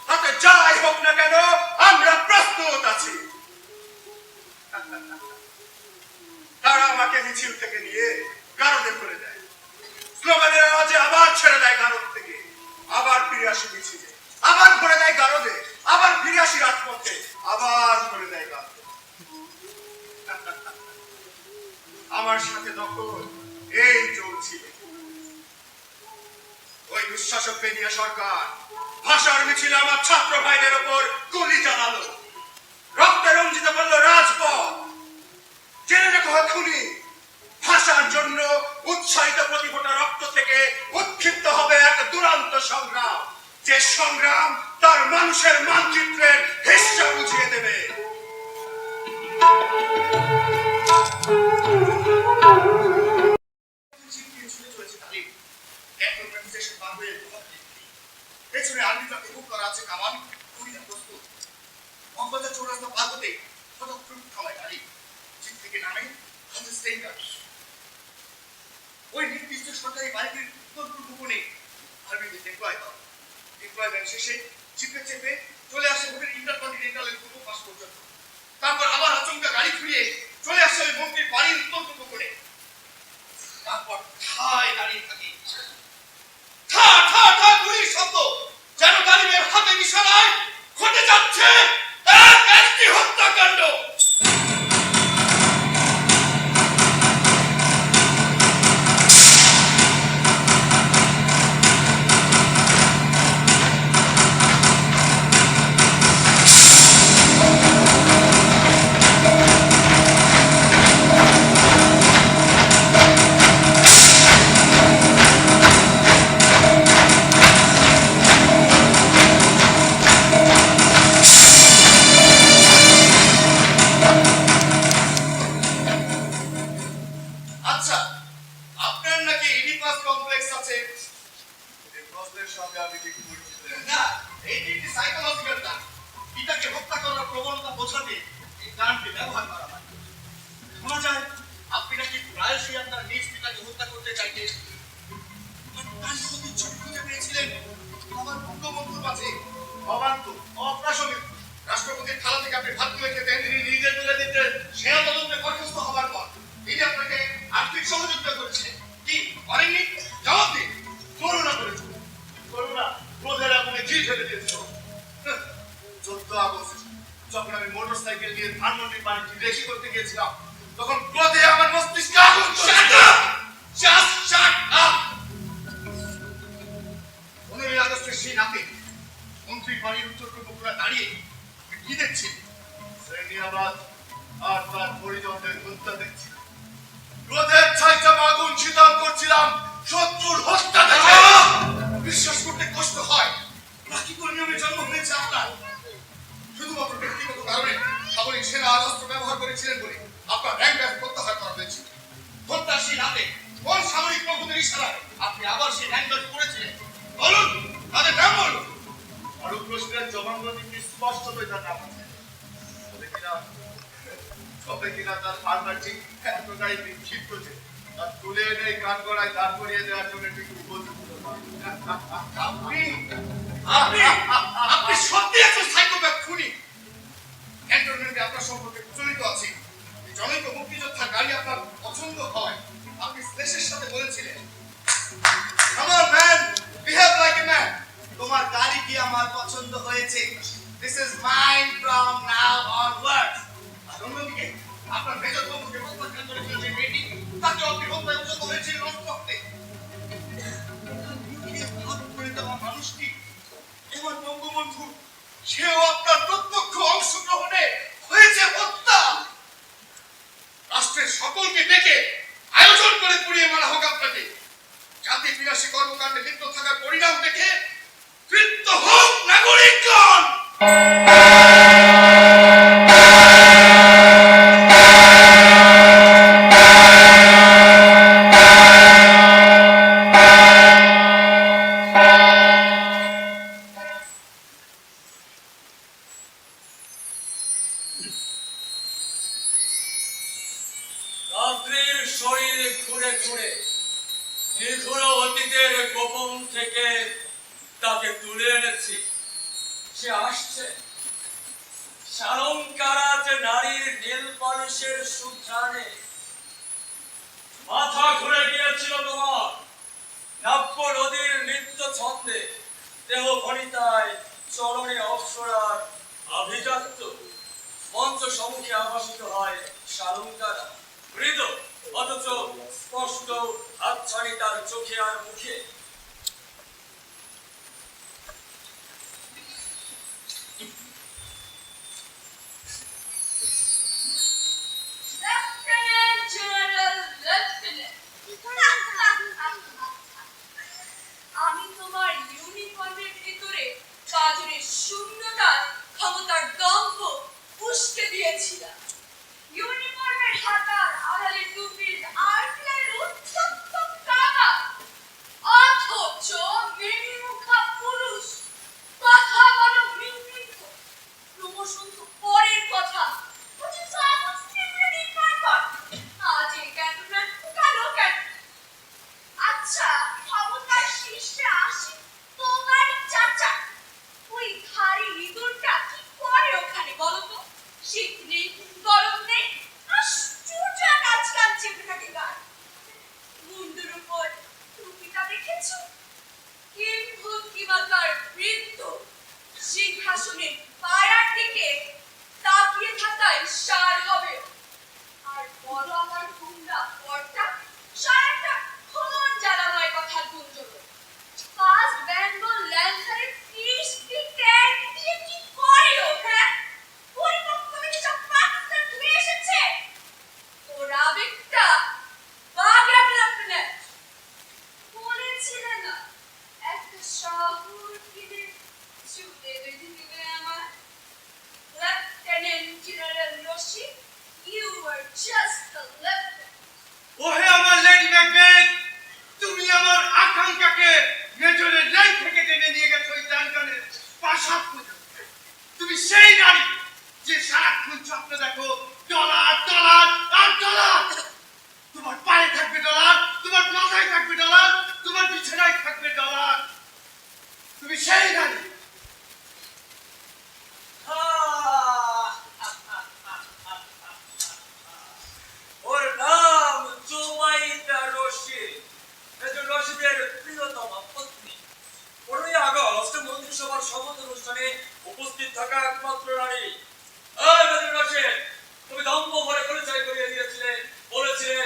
তাতে যাই হোক না কেন আমরা প্রস্তুত আছি। তারা আমাকে মিছিল থেকে নিয়ে গারদে করে দেয়। স্লোগানের আওয়াজে আবার ছেড়ে দেয় গারদ থেকে, আবার ফিরে আসি মিছিলে, আবার ভরে দেয় গারদে, আবার ফিরে আসি রাজপথে, আবার ভরে দেয় গারদে। আমার সাথে তখন এই চলছিল। ওই দুঃশাসক বেনিয়া সরকার ভাষার মিছিলে আমার ছাত্র ভাইদের ওপর গুলি চালালো, রক্তে রঞ্জিত করলো রাজপথ। জেনে রেখো খুনি, ভাষার জন্য উৎসাহিত প্রতি ফোঁটা রক্ত থেকে উৎক্ষিপ্ত হবে এক দুরন্ত সংগ্রাম, যে সংগ্রাম তার মানুষের মানচিত্রের হিস্সা বুঝিয়ে দেবে। পেছনে আর্মি ট্রাকে বুক করা আছে কামান, গুলিটা প্রস্তুত। মগবাজার চৌরাস্তা পার হতে হঠাৎ থামায় গাড়ি। জিপ থেকে নামে হাতে স্টেইনার। ওই নির্দিষ্ট সরকারি বাড়িটির উত্তর পূর্ব কোণে আর্মিদের ডিপ্লয়মেন্ট শেষে জিপে চেপে চলে আসে হোটেল ইন্টারকন্টিনেন্টালের পূর্ব পাশ পর্যন্ত। তারপর আবার আচমকা গাড়ি ঘুরিয়ে চলে আসে ওই মন্ত্রীর বাড়ির উত্তর পূর্ব কোণে। তারপর ঠায় দাঁড়িয়ে থাকে। ঠা ঠা ঠা গুলির শব্দ, যেন গালিবের হাতে নিশানায় ঘটে যাচ্ছে একটি হত্যাকাণ্ড। আচ্ছা, আপনার নাকি ইডিপাস কমপ্লেক্স আছে? এই প্রশ্নের সঙ্গে আমি ঠিক পরিচিত না। এটি একটি সাইকোলজিক্যাল টার্ম। পিতাকে হত্যা করার প্রবণতা বোঝাতে এই টার্মটি ব্যবহার করা হয়। শোনা যায় আপনি নাকি প্রায়শই আপনার নিজ পিতাকে হত্যা করতে চাইতেন। তার প্রতি ছবি খুঁজে পেয়েছিলেন আমার বঙ্গবন্ধুর মাঝে। অবান্তর, অপ্রাসঙ্গিক। রাষ্ট্রপতির থালা থেকে আপনি ভাত তুলে খেতেন, তিনি নিজে তুলে দিতেন সেনা তদন্তে বরখাস্ত হবার পর। তিনি আপনাকে আর্থিক সহযোগিতা করেছিলেন, কি করেননি? জবাব দিন। করুণা করেছিল, করুণা ক্রোধের আগুনে ঘি ঢেলে দিয়েছিল। 14 আগস্ট যখন আমি মোটরসাইকেল নিয়ে ধানমন্ডির বাড়িটি রেখি করতে গিয়েছিলাম, তখন ক্রোধে আমার মস্তিষ্ক ইশারায় আপনি আবার সেই ল্যান্ডার করেছিলেন? বলুন, তাদের নাম বলুন। আরো প্রশ্নের জবানবন্দি কি স্পষ্টতই তার নাম আছে? তবে কিনা তার হারবার্জিং এতটাই বিক্ষিপ্ত যে তার তুলে এনে কান গড়ায় দাঁড় করিয়ে দেওয়ার জন্য ঠিক উপযুক্ত নয়। আপনি আপনি আপনি সত্যি একজন সাইকোপ্যাথ খুনি। ক্যান্টনমেন্টে আপনার সম্পর্কে প্রচলিত আছে এই জনৈক মুক্তিযোদ্ধার গাড়ি আপনার পছন্দ হয়। আপনি স্লেশের সাথে বলেছিলেন, "Come on man, behave like a man." তোমার গাড়ি কি আমার পছন্দ হয়েছে? This is mine from now onwards. আর অন্যদিকে আপনার মেজর বন্ধুকে প্রত্যাখ্যান করেছিল যে মেয়েটি, তাকে আপনি হত্যায় উদ্যত হয়েছিলেন রক্তে। ভাগ করে দেওয়া মানুষটি এবার বঙ্গবন্ধু, সেও আপনার প্রত্যক্ষ অংশগ্রহণে হয়েছে হত্যা। রাষ্ট্রের সকলকে ডেকে আয়োজন করে পুড়িয়ে মারা হোক আপনাকে। জাতি বিনাশী কর্মকাণ্ডে লিপ্ত থাকার পরিণাম দেখে তৃপ্ত হোক নাগরিকগণ। রাত্রির শরীর ঘুরে ঘুরে নিখুড় অতীতের গোপন থেকে তাকে তুলে এনেছি। সে আসছে। শালঙ্কারা যে নারীর নীল পালিশের সুঘ্রাণে মাথা ঘুরে গিয়েছিল তোমার। নাব্য নদীর নৃত্য ছন্দে দেহ ভনিতায় চরণে অপ্সরার আভিজাত্য মঞ্চ সম্মুখে আভাসিত হয় শালঙ্কারা। মৃদ অথচ স্পষ্ট হাতছানি তার চোখে আর মুখে। Lieutenant general, lieutenant. আমি তোমার ইউনিফর্মের ভিতরে কাজের শূন্যতার ক্ষমতার দম্ভ উস্কে দিয়েছিলাম। ইউনিফর্মের হাতার আড়ালে টুপির আর্টিলার উত্তপ্ত কাদা, অথচ মেনিমুখা পুরুষ কথা বলো মৃত্যু। প্রমোশন তো পরের কথা, অথচ এখন সিমরেনের কারবার। আজ এই ক্যান্টনমেন্ট ফুটালো কেন? আচ্ছা, ক্ষমতার শীর্ষে আসি তোমার চাচা। ওই ভারী ইঁদুরটা কি করে ওখানে বলো তো? শীত নেই, গরম নেই, আশ্চর্য এক আজকাল চেপে থাকে গান। মুন্ডুর উপর টুপিটা দেখেছো? কিংভূতকিমাকার বৃদ্ধ সিংহাসনের পায়ার দিকে তাকিয়ে থাকায় সার হবে। আর বলো আমার গুন্ডা পর্দা সারাটা ক্ষণ জ্বালাময় কথার গুঞ্জন। ফার্স্ট বেঙ্গল ল্যান্সারের 30টি ট্যাঙ্ক দিয়ে কি করে ও, হ্যাঁ? পরিপক্কভাবে সব পাকিস্তান ধুয়ে এসেছে। ওর আবেগটা বাগড়া লেফটেন্যান্ট। বলেছিলে না একটা শহর কিনে চুলে বেঁধে দিবে আমার? Lieutenant general Rashid, you were just a lieutenant. ওহে আমার লেডি ম্যাকবেথ, তুমি আমার আকাঙ্ক্ষাকে মেজরের র্যাঙ্ক থেকে টেনে নিয়ে গেছো ওই ল্যান্ডনের প্রাসাদ পর্যন্ত। তুমি সেই নারী যে সারাক্ষণ স্বপ্ন দেখো ডলার ডলার আর ডলার। তোমার পায়ে থাকবে ডলার, তোমার মাথায় থাকবে ডলার, তোমার বিছানায় থাকবে ডলার। তুমি সেই নারী। ওর নাম জুবাইদা রশিদ, মেজর রশিদের প্রিয়তমা পত্নী। 15ই আগস্ট মন্ত্রিসভার শপথ অনুষ্ঠানে উপস্থিত থাকা একমাত্র নারী। এই মেজর রশিদ, তুমি দম্ভ ভরে পরিচয় করিয়ে দিয়েছিলে, বলেছিলে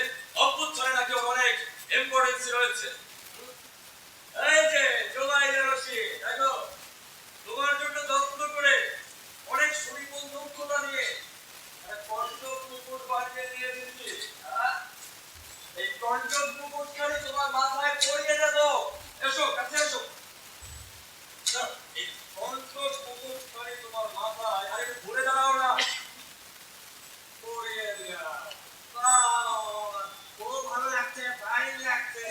অভ্যুত্থানে নাকি ওর অনেক ইম্পর্টেন্স রয়েছে। এই যে জুবাইদা রশিদ, দেখো তোমার জন্য যত্ন করে অনেক সুনিপুণ দক্ষতা নিয়ে কণ্ঠক মুকুট বানিয়ে দিয়ে দিচ্ছি। এই কণ্ঠক মুকুটখানি তোমার মাথায় পরিয়ে দেবো। এসো, কাছে এসো। এই কণ্ঠক মুকুটখানি তোমার মাথায়, আরে ঘুরে দাঁড়াও না, পরিয়ে দিলাম। খুব ভালো লাগছে, ভারী লাগছে।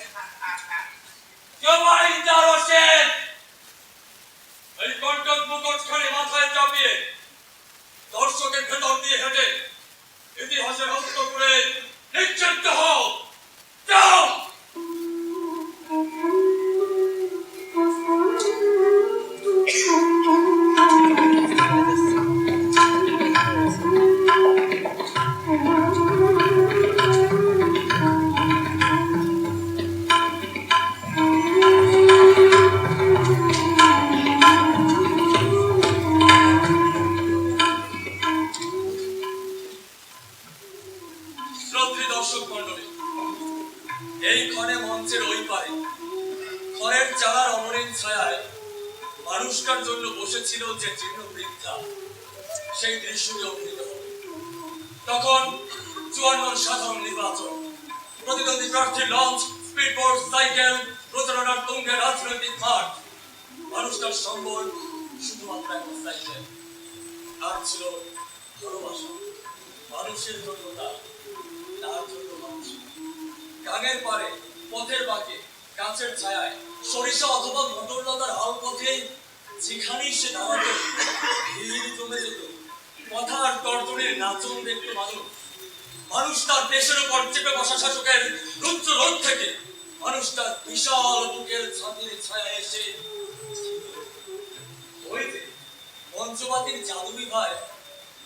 এই ক্ষণে মঞ্চের ওই পারে খড়ের চালার অমরিন ছায়ায় মানুষটার জন্য বসেছিল যে জীর্ণ বৃদ্ধা, সেই দৃশ্যটি অভিনীত হবে। তখন 54 সাধারণ নির্বাচন, প্রতিদ্বন্দ্বী প্রার্থীর লঞ্চ, স্পিডবোট, সাইকেল, প্রচারণার তুঙ্গে রাজনৈতিক মাঠ। মানুষটার সম্বল শুধুমাত্র একটা সাইকেল, আর ছিল ভালোবাসা। মানুষের জন্য তার জন্য মানুষ। গাঙের পারে, পথের বাঁকে, গাছের ছায়ায়, সরিষা অথবা মটরলতার আল পথে যেখানেই সে দাঁড়াতো ভিড় জমে যেত। কথা আর তর্জনীর নাচন দেখতে মানুষ তার দেশের উপর চেপে বসা শাসকের রুদ্র রোদ থেকে মানুষ তার বিশাল বুকের ছাতির ছায়া এসে ওই যে মঞ্চবাতির জাদুবি ভাই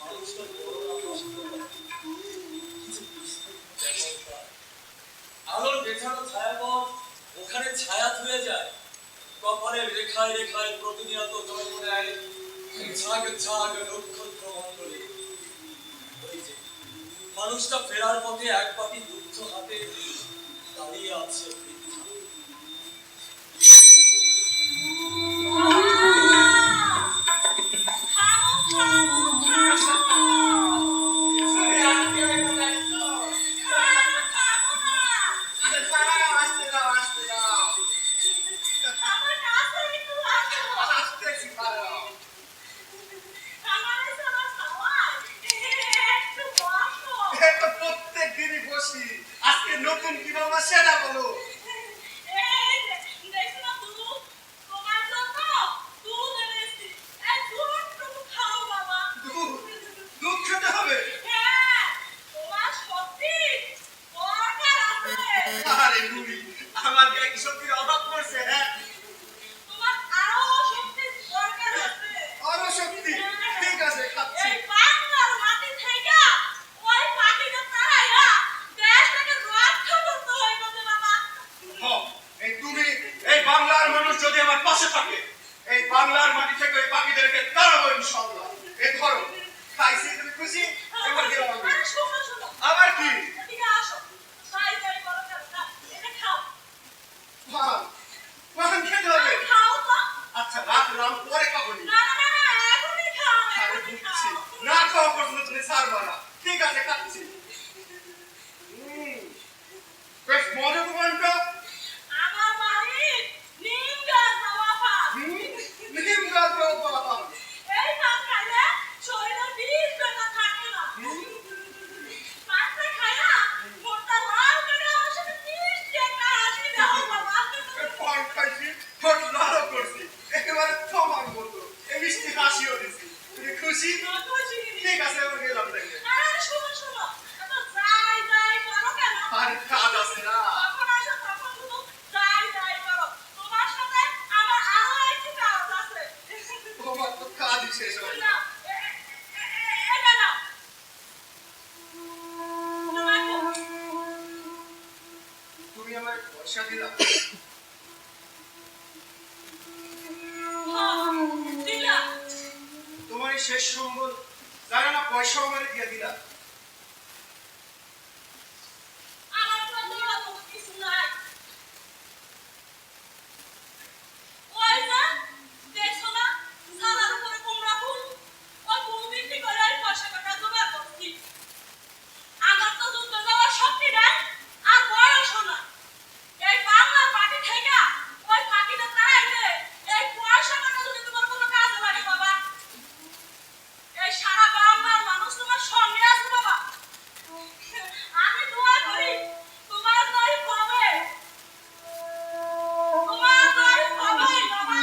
মানুষটার বড় নাম নষ্ট করে। কিছু আলোর বেছানো ছায়াপথ ওখানে ছায়া ধুয়ে যায়, কপালের রেখায় রেখায় প্রতিনিয়ত জন্ম নেয় ঝাঁক ঝাঁক নক্ষত্র মণ্ডলী। ওই যে মানুষটা ফেরার পথে এক পাটি দুগ্ধ হাতে দাঁড়িয়ে আছে বৃদ্ধা। প্রত্যেক দিনই বসি, আজকে নতুন কি বাবা সেটা বলো। দুধ খেতে হবে? আরে বুড়ি, আমার গায়ে কি শক্তির অভাব পড়ছে? হ্যাঁ, আরো শক্তি। ঠিক আছে, খাচ্ছি। তুমি এই বাংলার মানুষ যদি আমার পাশে থাকে, এই বাংলার মাটি থেকে ওই পাখিদেরকে তাড়াবো ইনশাআল্লাহ। এই ধরো, খাইছি, তুমি খুশি? এবার গেলাম আমি। আবার কি? পান, পান খেতে হবে? আচ্ছা, রাখলাম, পরে খাবো নি। আরে বুঝছি, না খাওয়া পর্যন্ত তুমি ছাড়বা না। ঠিক আছে, খাচ্ছি। বেশ মজা তো পানটা। নিম গাছ বাবা। পান খাইছি, ঠোঁট লালও করছি, একেবারে তোমার মতো। এই মিষ্টি হাসিও দিছি। তুমি খুশি? ঠিক আছে, এবার গেলাম দেখে। আর কাজ আছে না? তোমার তো কাজই শেষ হয় না। তুমি আমার পয়সা দিলা? তোমার এই শেষ সম্বল জানা না, পয়সা আমার দিয়ে দিলা? সারা বাংলার মানুষ তোমার সঙ্গে আছে বাবা। আমি দোয়া করি তোমার দই হবে, তোমার দই হবে বাবা,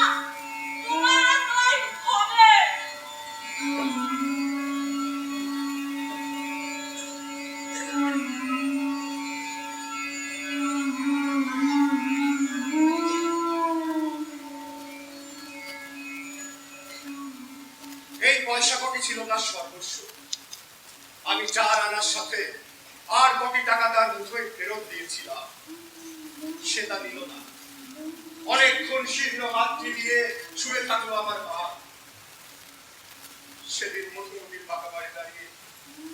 তোমার দই হবে। এই পয়সা কটি ছিল তার সর্বস্ব। আমি চার আনার সাথে আর কোটি টাকা তার মুঠোয় ফেরত দিয়েছিলাম, সে তা দিল না। অনেকক্ষণ শীর্ণ হাত দিয়ে শুয়ে থাকলো আমার মা। সেদিন মধুমতির পাকা বাড়ি দাঁড়িয়ে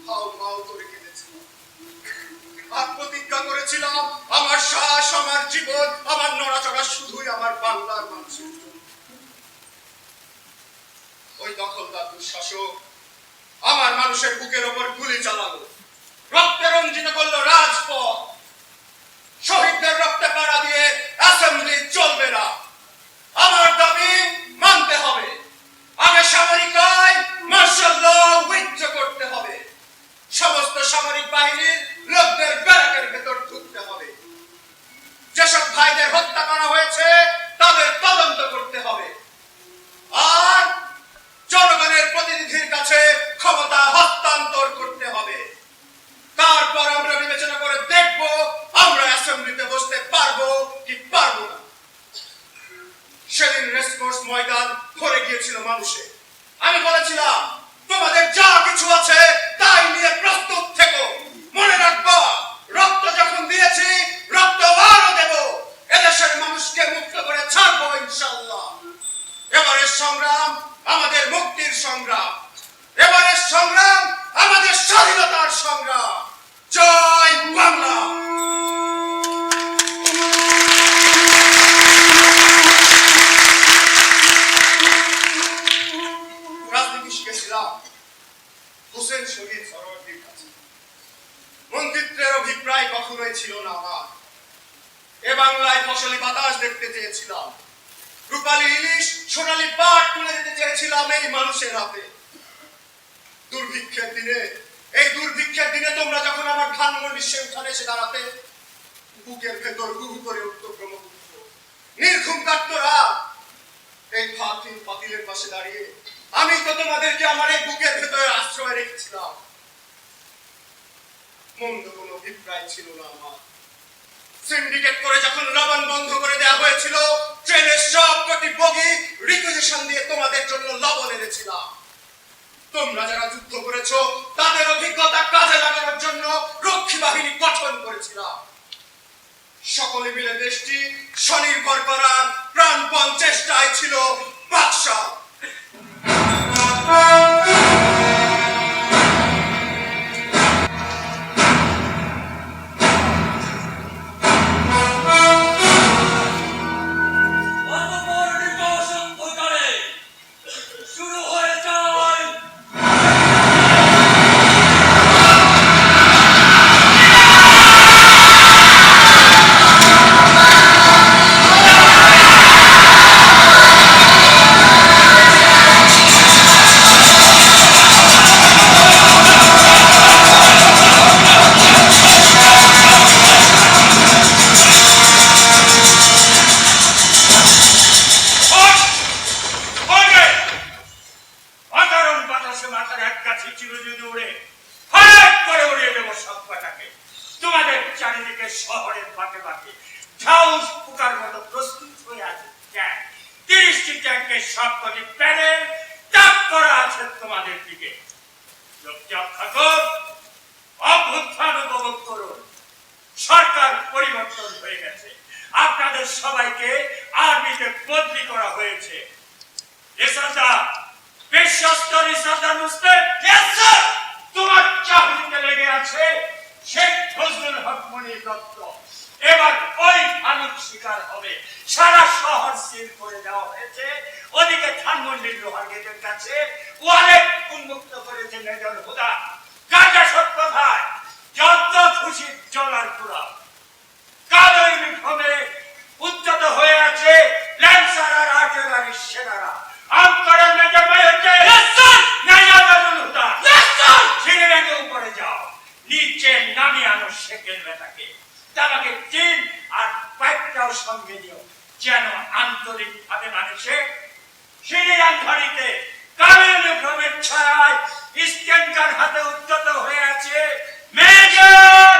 হাও মাও করে কেঁদেছিলাম। আর প্রতিজ্ঞা করেছিলাম আমার জীবন, আমার নড়াচড়া শুধুই আমার বাংলার মানুষের জন্য। ওই দখলদার দুঃশাসক আমার মানুষের বুকের ওপর গুলি চালালো, রক্তে রঞ্জিত করলো রাজপথ। শহীদদের রক্তে পাড়া দিয়ে অ্যাসেম্বলি চলবে না। আমার দাবি মানতে হবে। আগে সামরিক আইন মার্শাল ল উইথড্র করতে হবে। সমস্ত সামরিক বাহিনীর লোকদের ব্যারাকের ভেতর ঢুকতে হবে। যেসব ভাইদের হত্যা করা হয়েছে তাদের তদন্ত করতে হবে। আর জনগণের প্রতিনিধির কাছে ক্ষমতা হস্তান্তর করতে হবে। তারপর আমরা বিবেচনা করে দেখব আমরা অ্যাসেম্বলিতে বসতে পারবো কি পারবো না। সেদিন রেসকোর্স ময়দান ভরে গিয়েছিল মানুষে। আমি বলেছিলাম তোমাদের যা কিছু আছে তাই নিয়ে প্রস্তুত থেকো। মনে রাখবা রক্ত যখন দিয়েছি রক্ত আরো দেব। এদেশের মানুষকে মুক্ত করে ছাড়বো ইনশাআল্লাহ। এবারের সংগ্রাম আমাদের মুক্তির সংগ্রাম। এবারের সংগ্রাম আমাদের স্বাধীনতার সংগ্রাম। জয় বাংলা। রাজনীতি শিখেছিলাম হোসেন শহীদ সরোয়ার্দীর কাছে। মন্ত্রিত্বের অভিপ্রায় কখনোই ছিল না আমার। এ বাংলায় ফসলি বাতাস দেখতে চেয়েছিলাম। রূপালী ইলিশ সোনালী পাট তুলে দিতে চেয়েছিলাম এই মানুষের হাতে। দুর্ভিক্ষের দিনে তোমরা যখন আমার ধানমন্ডির সে উঠানে এসে দাঁড়াতে, বুকের ভেতর গুহু করে উঠত ব্রহ্মপুত্র। নির্ঘুম কাটতরা এই ফাতিল পাতিলের পাশে দাঁড়িয়ে আমি তো তোমাদেরকে আমার এই বুকের ভেতরে আশ্রয় রেখেছিলাম। মন্দ কোনো অভিপ্রায় ছিল না আমার। সিন্ডিকেট করে যখন লবণ বন্ধ করে দেওয়া হয়েছিল, ট্রেনের সব কটি বগি রিকুইজিশন দিয়ে তোমাদের জন্য লবণ এনেছিলাম। তোমরা যারা যুদ্ধ করেছো তাদের অভিজ্ঞতা কাজে লাগানোর জন্য রক্ষী বাহিনী গঠন করেছিলাম। সকলে মিলে দেশটি স্বনির্ভর করার প্রাণপণ চেষ্টায় ছিল বাদশা। শহরের বাঁকে বাঁকে ঝাউস পোকার মতো প্রস্তুত হয়ে আছে ট্যাঙ্ক। 30টি ট্যাঙ্কের সবকটি প্যানেল তাক করা আছে তোমাদের দিকে। চুপচাপ থাকো, অভ্যুত্থান উপভোগ করুন। সরকার পরিবর্তন হয়ে গেছে, আপনাদের সবাইকে আর্মিতে বদলি করা হয়েছে। বিশ্বস্ত রিসার্চার মুসলিম তোমার চাকরিতে লেগে আছে শেখ ফজলুল হক মনির দত্ত। এবার ওই ফানুক শিকার হবে। সারা শহর সিল করে দেওয়া হয়েছে। ওদিকে ধানমন্ডির লোহার গেটের কাছে ওয়ালেট উন্মুক্ত করেছে মেজর হুদা। গাঁজা সব কোথায়? যত খুশি জলার পুরা। কালো ইউনিফর্মে উচ্চত হয়ে আছে ল্যান্সার আর আর্টিলারির সেনারা। আমকরের মেজর ভাই হচ্ছে মেজর হুদা। ছিঁড়ে ভেঙে উপরে যাও, নিচে নামিয়ে আনো শেখের বেটাকে। তাকে চিন আর পাইপটাও সঙ্গে নিও, যেন আন্তরিক ভাবে মানুষে সিরিয়ান ঘড়িতে কালো ইউনিফর্মের ছায় স্ট্যান্ডার হাতে উদ্যত হয়ে আছে মেজর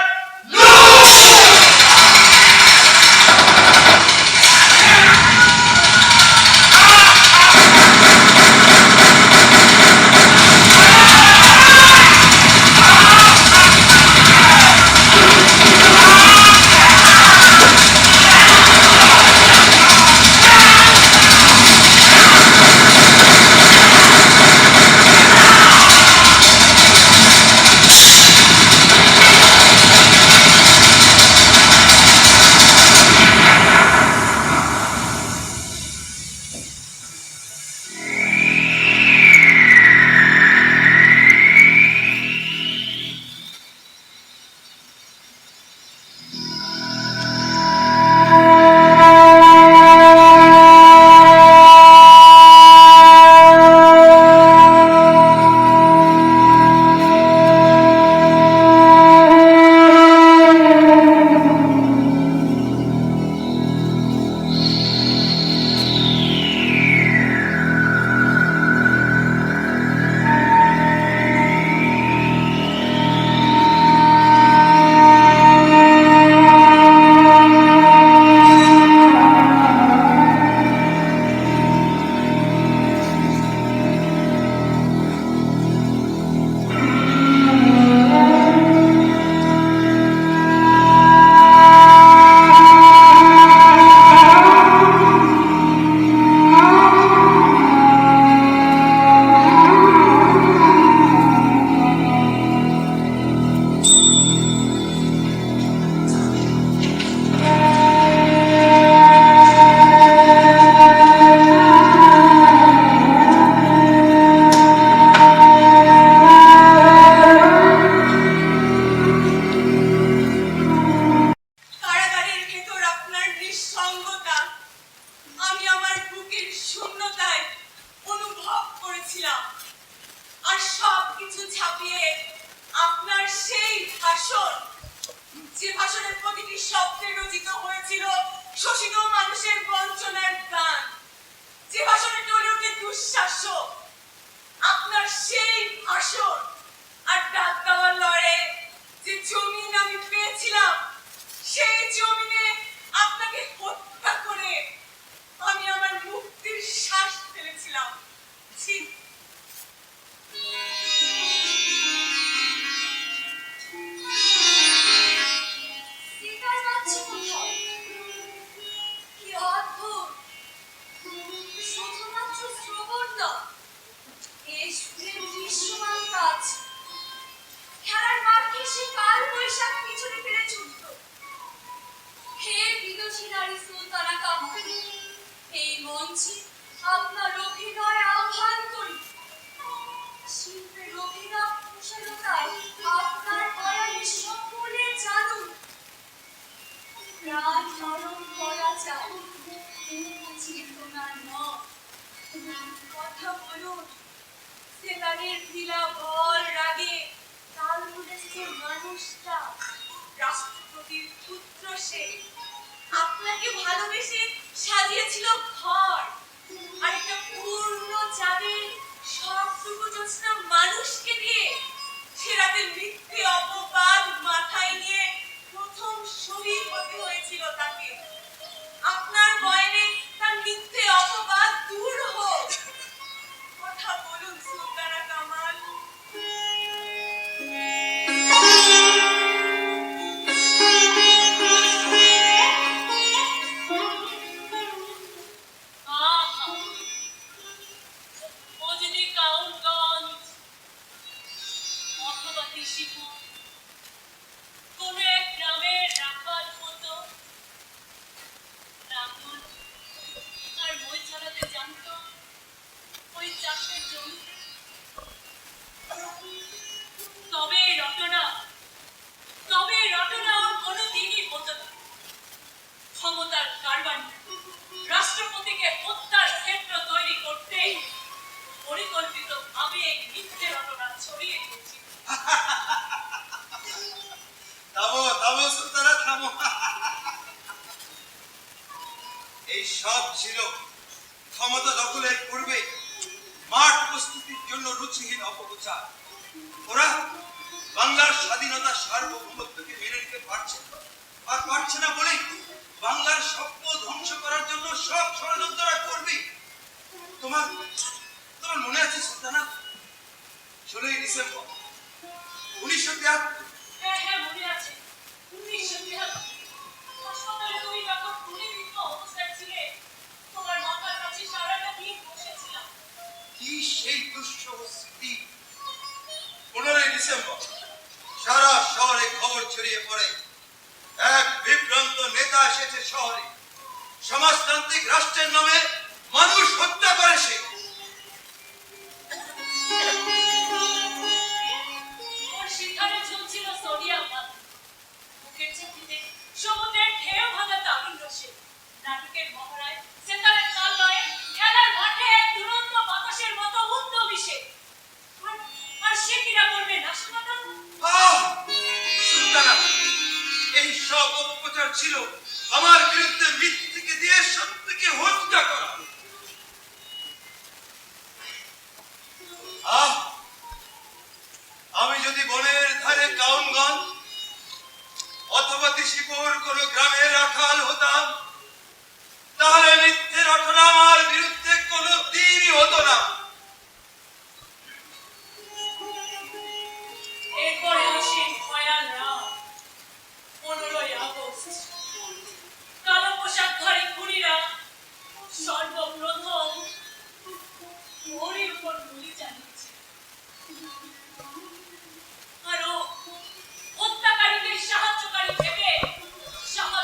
প্রতিটি শব্দে রচিত হয়েছিল শোষিত মানুষের বঞ্চনার গান, যে ভাষণে টলে ওঠে দুঃশাস্য। আপনার সেই ভাষণ আর ডাক দেওয়ার লড়ে যে জমিন আমি পেয়েছিলাম, সেই জমিনে আপনাকে হত্যা করে আমি আমার মুক্তির শ্বাস ফেলেছিলাম। ছি, সিতার বাজছে কোথাও? কি অদ্ভুত! শুধুমাত্র শ্রবণ নয়, এই সুরের দৃশ্যমান কাজ। খেলার মাঠে সে কাল বৈশাখ পিছনে ফিরে ছুটত। হে বিদুষী নারী সুলতানা কামাল, এই মঞ্চে আপনার অভিনয় আহ্বান করি। শিল্পের অভিনব কুশলতায় আপনার বয়ানে সকলে জানুন। প্রাণ হরণ করা চাই, চেতনা নয়। কথা বলুন। সেতারের ঢিলা বল রাগে তাল তুলেছে মানুষটা, রাষ্ট্রপতির পুত্র সে। আপনাকে ভালোবেসে সাজিয়েছিল ঘর, আর একটা পূর্ণ চাঁদের সবটুকু জ্যোৎস্না মানুষকে দিয়ে সে রাতে মিথ্যে অপবাদ মাথায় নিয়ে প্রথম শহীদ হতে হয়েছিল তাকে। আপনার বয়ানে তার মিথ্যে অপবাদ দূর হোক। কথা বলুন সুলতানা কামাল। আহা, মজদি কাউনগঞ্জ অথবা তিসিপুর, কোন এক গ্রামের রাখাল হতো। রাহুল আর মই চালাতে জানতো ওই চাষের জমিতে। তবে রটনা ওর কোনোদিনই হতো না। ক্ষমতার কারবান রাষ্ট্রপতিকে হত্যার ক্ষেত্র তৈরি করতে পরিকল্পিতভাবে এই মিথ্যে রটনা ছড়িয়ে দিয়েছিল। থামো থামো সুলতানা থামো। এই সব ছিল ক্ষমতা দখলের পূর্বে মাঠ প্রস্তুতির জন্য রুচিহীন অপপ্রচার। ওরা বাংলার স্বাধীনতা সার্বভৌমত্বকে মেনে নিতে পারছে না বলেই বাংলার স্বপ্ন ধ্বংস করার জন্য সব ষড়যন্ত্ররা করবে। তোমার মনে আছে সুলতানা, 16ই ডিসেম্বর 1973? হ্যাঁ, মনে আছে। 1973 হাসপাতালে তুমি যখন গুলিবিদ্ধ অবস্থায় ছিলে, তোমার মাথার কাছে সারাটা দিন বসেছিলাম। কি সেই দুঃসহ স্মৃতি! 15ই ডিসেম্বর সারা শহরে খবর ছড়িয়ে পড়ে, এক বিভ্রান্ত নেতা এসেছে শহরে, সমাজতান্ত্রিক রাষ্ট্রের নামে মানুষ হত্যা করে সে। ওর শিকারে ঝুলছিল সোনিয়া গান্ধী। বুকের ঝাঁপিতে সমুদ্রের ঢেউ ভাঙা তারুণ্য সে। নাটকের মহড়ায় সেতারের তাল লয়ে খেলার মাঠে এক দুরন্ত বাতাসের মতো উদ্যমী সে। আর সে কিনা করবে নাশকতা। সুলতানা, এই সব অপপ্রচার ছিল আমার বিরুদ্ধে মিথ্যেকে দিয়ে সত্যকে হত্যা করা। আমি যদি বনের ধারে কাউনগঞ্জ অথবা তিসিপুর কোন গ্রামে রাখাল হতাম, তাহলে মিথ্যে রটনা আমার বিরুদ্ধে কোনো দিনই হতো না। এরপরে আসে ভয়াল রাত, 15ই আগস্ট। কালো পোশাকধারী খুনিরা সর্বপ্রথম ওরই উপর গুলি চালিয়েছে। আর ও হত্যাকারীদের সাহায্যকারী ভেবে সাহস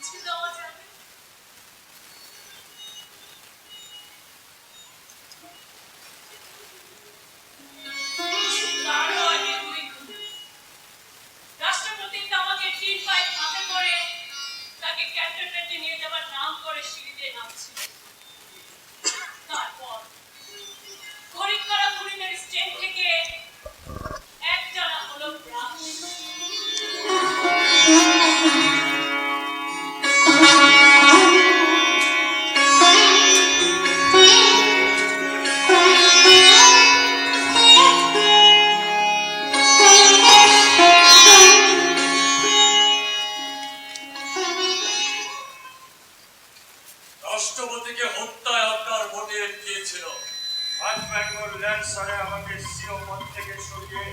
বুঝে দেওয়া যাবে? তারও আগে 2 খুন। রাষ্ট্রপতি আমাকে 3 পাইপ হাতে করে তাকে ক্যান্টনমেন্টে নিয়ে যাওয়ার নাম করে সিঁড়িতে নামছিল। তারপর খরিদ করা খুনিদের স্টেন থেকে একটানা হলো ব্রাশ। রাষ্ট্রপতিকে হত্যায় আপনার মোটিভ কি ছিল? ওয়েস্ট বেঙ্গল ল্যান্সারে আমাকে সিও পদ থেকে সরিয়ে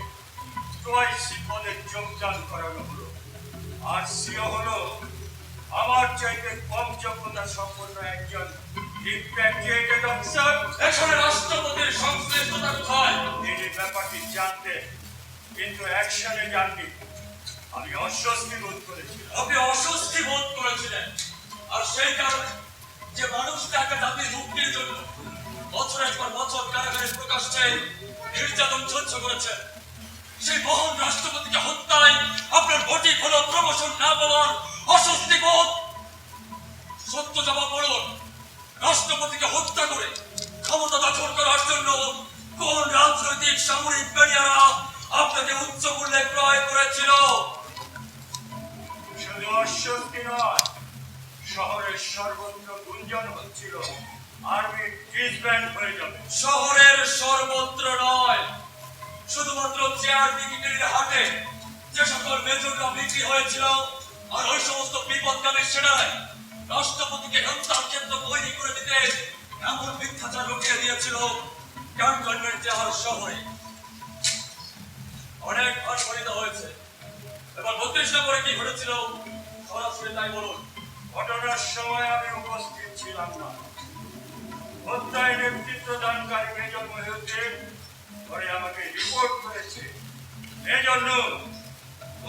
টুয়াইসি পদে যোগদান করানো হলো। আর সিও হলো আমার চাইতে কম যোগ্যতা সম্পন্ন একজন ইনফ্যাক্টুয়েটেড অফিসার। এখানে রাষ্ট্রপতির সংশ্লিষ্টতা কোথায়? তিনি ব্যাপারটি জানতেন কিন্তু অ্যাকশনে যাননি। আমি অস্বস্তি বোধ করেছি। আপনি অস্বস্তি বোধ করেছিলেন, আর সেই কারণে যে মানুষ তাকে জাতির মুক্তির জন্য বছরের পর বছর কারাগারে প্রকাশ্যে নির্যাতন সহ্য করেছেন, সেই মহান রাষ্ট্রপতিকে হত্যায় আপনার মোটিভ হলো প্রমোশন না পাওয়ার অস্বস্তি বোধ। সত্য জবাব বলুন, রাষ্ট্রপতিকে হত্যা করে ক্ষমতা দখল করার জন্য কোন রাজনৈতিক সামরিক ব্যারিয়ারা আপনাকে উচ্চ মূল্যে ক্রয় করেছিল? শুধু অস্বস্তি নয়, শহরের সর্বত্র গুঞ্জন হচ্ছিল আর্মি ডিসব্যান্ড হয়ে যাবে। শহরের সর্বত্র নয়, শুধুমাত্র চেয়ার বিক্রির হাটে যে সকল মেজররা বিক্রি হয়েছিল, আর ওই সমস্ত বিপদগামী সেনারাই রাষ্ট্রপতিকে হত্যার কেন্দ্র তৈরি করে দিতে এমন মিথ্যাচার রটিয়ে দিয়েছিল ক্যান্টনমেন্টে আর শহরে। অনেক ঘর পরিণত হয়েছে। এবার 32 নম্বরে কি ঘটেছিল সরাসরি তাই বলুন। ঘটনার সময় আমি উপস্থিত ছিলাম না। হত্যায় নেতৃত্ব দানকারী মেজর মহিউদ্দিন পরে আমাকে রিপোর্ট করেছে। এজন্য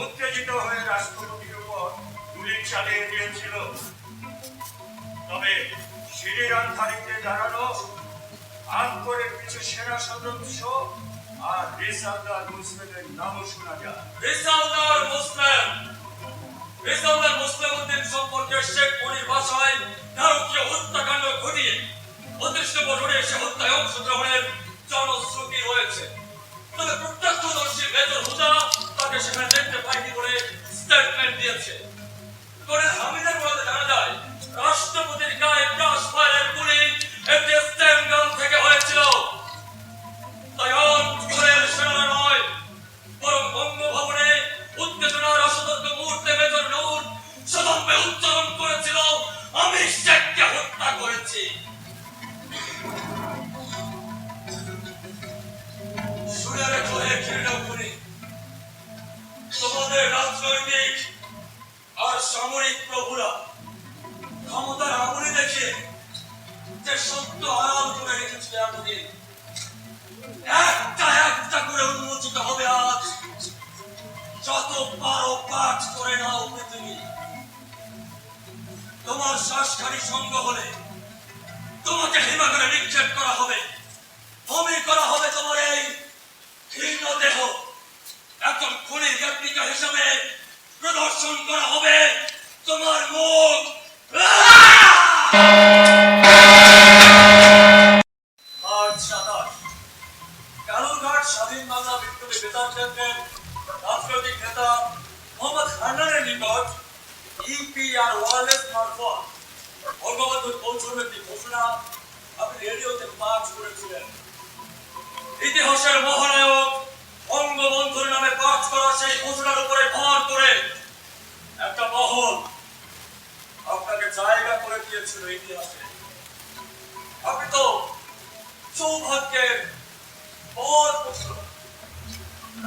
উত্তেজিত হয়ে রাষ্ট্রপতির উপর গুলি চালিয়ে দিয়েছিল। তবে সিঁড়ির আন্ধারিতে দাঁড়ানো আনকোরের কিছু সেনা সদস্য আর রিসালদার মুসলিমের নামও শোনা যায়। রিসালদার মুসলিম উদ্দিন সম্পর্কে শেখ মনির ভাষায় নারকীয় হত্যাকাণ্ড ঘটিয়ে 32 নম্বর রোডে এসে হত্যায় অংশগ্রহণের জনশ্রুতি রয়েছে। তবে প্রত্যক্ষদর্শী মেজর হুদা তাকে সেখানে দেখতে পায়নি বলে স্টেটমেন্ট দিয়েছে। কর্নেল হামিদের বলতে জানা যায় রাষ্ট্রপতির গায়ে ব্রাশ ফায়ারের গুলি একটি স্টেন গান থেকে হয়েছিল। তাই অঞ্চলের সেনারা নয়, বরং বঙ্গভবনে উত্তেজনার অসতর্ক মুহূর্তে মেজর নূর সদম্বে উচ্চারণ করেছিল, আমি শেখকে হত্যা করেছি। শুনে রেখো হে ক্রীড়াঙ্গনে, তোমাদের রাজনৈতিক আর সামরিক প্রভুরা ক্ষমতার আগুনে দেখে যে সত্য আড়াল করে রেখেছিল এতদিন, একটা একটা করে উন্মোচিত হবে আজ। যত পারো পাঠ করে নাও পৃথিবী। তোমার শ্বাসখানি সঙ্গ হলে তোমাকে হিমাগারে নিক্ষেপ করা হবে, ভূমি করা হবে তোমার এই ঘৃণ্য দেহ। একজন খুনির রেপ্লিকা হিসেবে প্রদর্শন করা হবে তোমার মুখ। মার্চ 27 কালুরঘাট স্বাধীন বাংলা বিপ্লবী বেতার কেন্দ্রের রাজনৈতিক নেতা মোহাম্মদ হান্নানের নিকট ইপিআর ওয়ারলেস মারফত বঙ্গবন্ধুর পৌঁছানোর একটি ঘোষণা আপনি রেডিওতে পাঠ করেছিলেন। ইতিহাসের মহানায়ক বঙ্গবন্ধুর নামে পাঠ করা সেই ঘোষণার উপরে ভর করে একটা মহল আপনাকে জায়গা করে দিয়েছিল ইতিহাসে। আপনি তো সৌভাগ্যের বর পুত্র।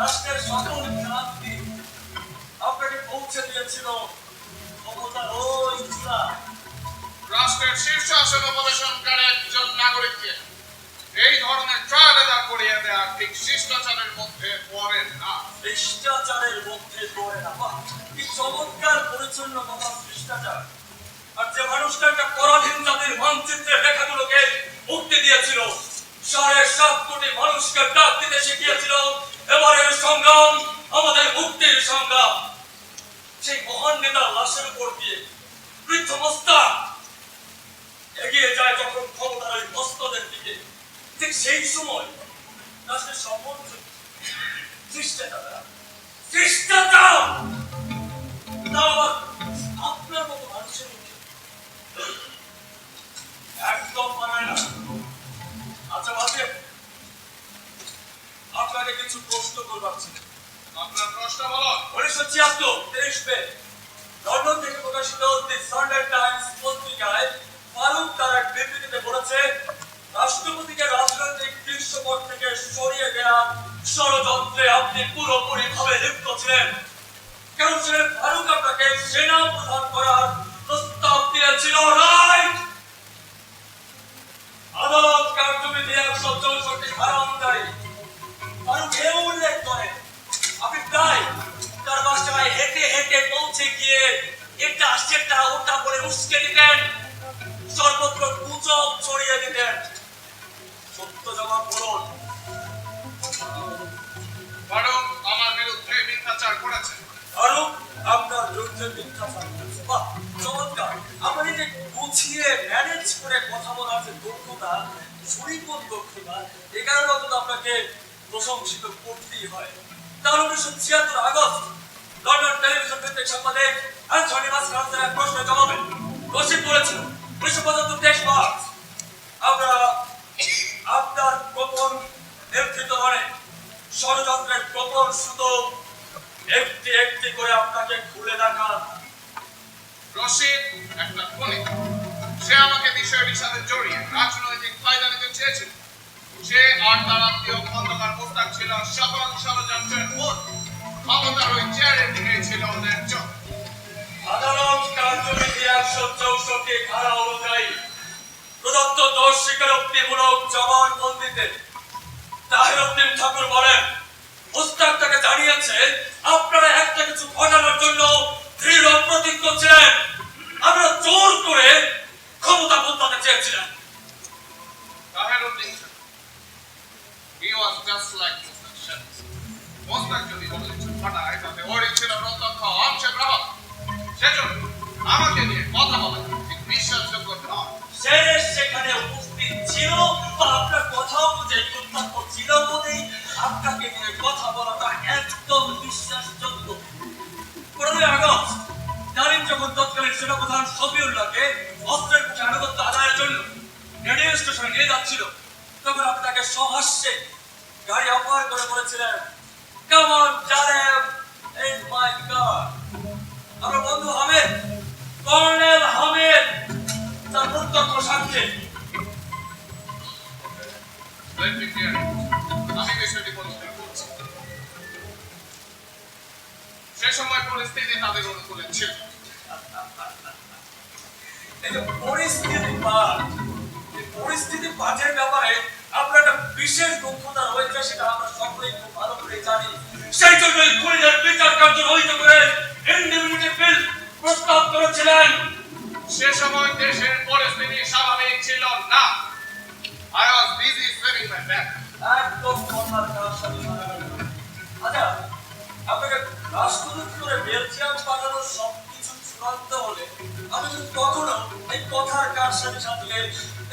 রাষ্ট্রের সকল ক্রান্তি আপনাকে পৌঁছে দিয়েছিল ক্ষমতার ওই চূড়া। রাষ্ট্রের শীর্ষ আসন উপবেশনকারী একজন নাগরিককে এই ধরনের ট্রায়ালেদা করিয়ে দেওয়া ঠিক শিষ্টাচারের মধ্যে পড়ে না। শিষ্টাচারের মধ্যে পড়ে না? বাহ, কি চমৎকার পরিচ্ছন্ন কথা শিষ্টাচার। আর যে মানুষটা একটা পরাধীন জাতির মানচিত্রের রেখাগুলোকে মুক্তি দিয়েছিল, 7.5 কোটি মানুষকে ডাক দিতে শিখিয়েছিল এবারের সংগ্রাম আমাদের মুক্তির সংগ্রাম। সেই মহান নেতার লাশের উপর দিয়ে বৃদ্ধ মোস্তাক এগিয়ে যায় যখন ক্ষমতার ওই মস্তদের দিকে, ঠিক সেই সময় রাষ্ট্রের সম্বন্ধ শিষ্টাচার আপনার মতো মানুষের মুখে একদম মানায় না। আচ্ছা বাজে, আপনাকে কিছু প্রশ্ন করবার ছিল। আপনার প্রশ্ন বলুন। 1976 23 মে লন্ডন থেকে প্রকাশিত দি সানডে টাইমস পত্রিকায় ফারুক তার এক বিবৃতিতে বলেছে, রাষ্ট্রপতিকে রাজনৈতিক দৃশ্যপট থেকে সরিয়ে দেওয়ার ষড়যন্ত্রে আপনি পুরোপুরি ভাবে লিপ্ত ছিলেন। কারণ ছিলেন ফারুক আপনাকে সেনা প্রধান করার প্রস্তাব দিয়েছিল, রাইট? আদালত কার্যবিধি 164 ধারা অনুযায়ী ফারুক এও উল্লেখ করেন আপনি প্রায় তার বাসায় হেঁটে হেঁটে পৌঁছে গিয়ে এটা সেটা ওটা বলে উস্কে দিতেন, সর্বত্র গুজব ছড়িয়ে দিতেন। সত্য জবাব বলুন। ফারুক আমার বিরুদ্ধে মিথ্যাচার করেছে। ফারুক আপনার বিরুদ্ধে মিথ্যাচার করেছে। বাহ, চমৎকার। আপনার এই যে গুছিয়ে ম্যানেজ করে কথা বলার যে দক্ষতা, সুনিপুণ দক্ষতা, এ কারণে অন্তত আপনাকে প্রশংসিত করতেই হয়। তাহলে 1976 আগস্ট লন্ডন টেলিভিশন ভিত্তিক সাংবাদিক অ্যান্থনি মাসকারদের এক প্রশ্নের জবাবে রশিদ বলেছিল, 1975 23 মার্চ আমরা আপনার গোপন নেতৃত্ব মানে ষড়যন্ত্রের গোপন সুতো একটি একটি করে আপনাকে খুলে দেখা। রশিদ একটা খনিক। সে আমাকে বিষয়টির সাথে জড়িয়ে রাজনৈতিক ফায়দা নিতে চেয়েছিল। সে আর তার আত্মীয় খন্দকার মোস্তাক ছিল সকল ষড়যন্ত্রের মূল। ক্ষমতার ওই চেয়ারে ছিল ওদের চোখ। আদালত কার্যবিধি 164 ধারা অনুযায়ী প্রদত্ত দোষ স্বীকারোক্তিমূলক জবানবন্দিতে তাহিরউদ্দিন ঠাকুর বলেন, মোস্তাক তাকে জানিয়েছে আপনারা একটা কিছু ঘটানোর জন্য দৃঢ় প্রতিজ্ঞ ছিলেন, আপনারা জোর করে ক্ষমতা বদলাতে চেয়েছিলেন। তাহিরউদ্দিন he was just like Mr. Shams. Mostak যদি কোনো কিছু ঘটায় তাতে ওরই ছিল প্রত্যক্ষ অংশগ্রহণ। সেজন্য আমাকে নিয়ে কথা বলা ঠিক বিশ্বাসযোগ্য নয়। সে সেখানে উপস্থিত ছিল বা আপনার কথা অনুযায়ী প্রত্যক্ষ ছিল বলেই আপনাকে নিয়ে কথা বলাটা একদম বিশ্বাসযোগ্য। 15 আগস্ট নারিন যখন তৎকালীন সেনাপ্রধান শফিউল্লাহকে অস্ত্রের মুখে আনুগত্য আদায়ের জন্য রেডিও স্টেশনে নিয়ে যাচ্ছিল, তখন আপনি তাকে সহাস্যে গাড়ি অপহার করে বলেছিলেন, কাম অন জালেম ইন মাই কার। আমার বন্ধু হামিদ, কর্নেল হামিদ তার প্রত্যক্ষ সাক্ষী। আমি বিষয়টি পরিষ্কার করছি। সে সময় পরিস্থিতি তাদের অনুকূলে ছিল। এই যে পরিস্থিতি পাঠের ব্যাপারে আপনার একটা বিশেষ দক্ষতা রয়েছে, সেটা আমরা সকলেই খুব ভালো করে জানি। সেই জন্যই খুনিদের বিচার কার্য রহিত করে ইন্ডিপেন্ডেন্ট বিল প্রস্তাব করেছিলেন। সে সময় দেশের পরিস্থিতি স্বাভাবিক ছিল না। I was busy saving my back. একদম কথার কারসাজি মানা গেল। আচ্ছা, আপনাকে রাষ্ট্রদূত করে বেলজিয়াম পাঠানোর সবকিছু চূড়ান্ত হলে আমি কিন্তু কখনো এই কথার কারসাজি সাথে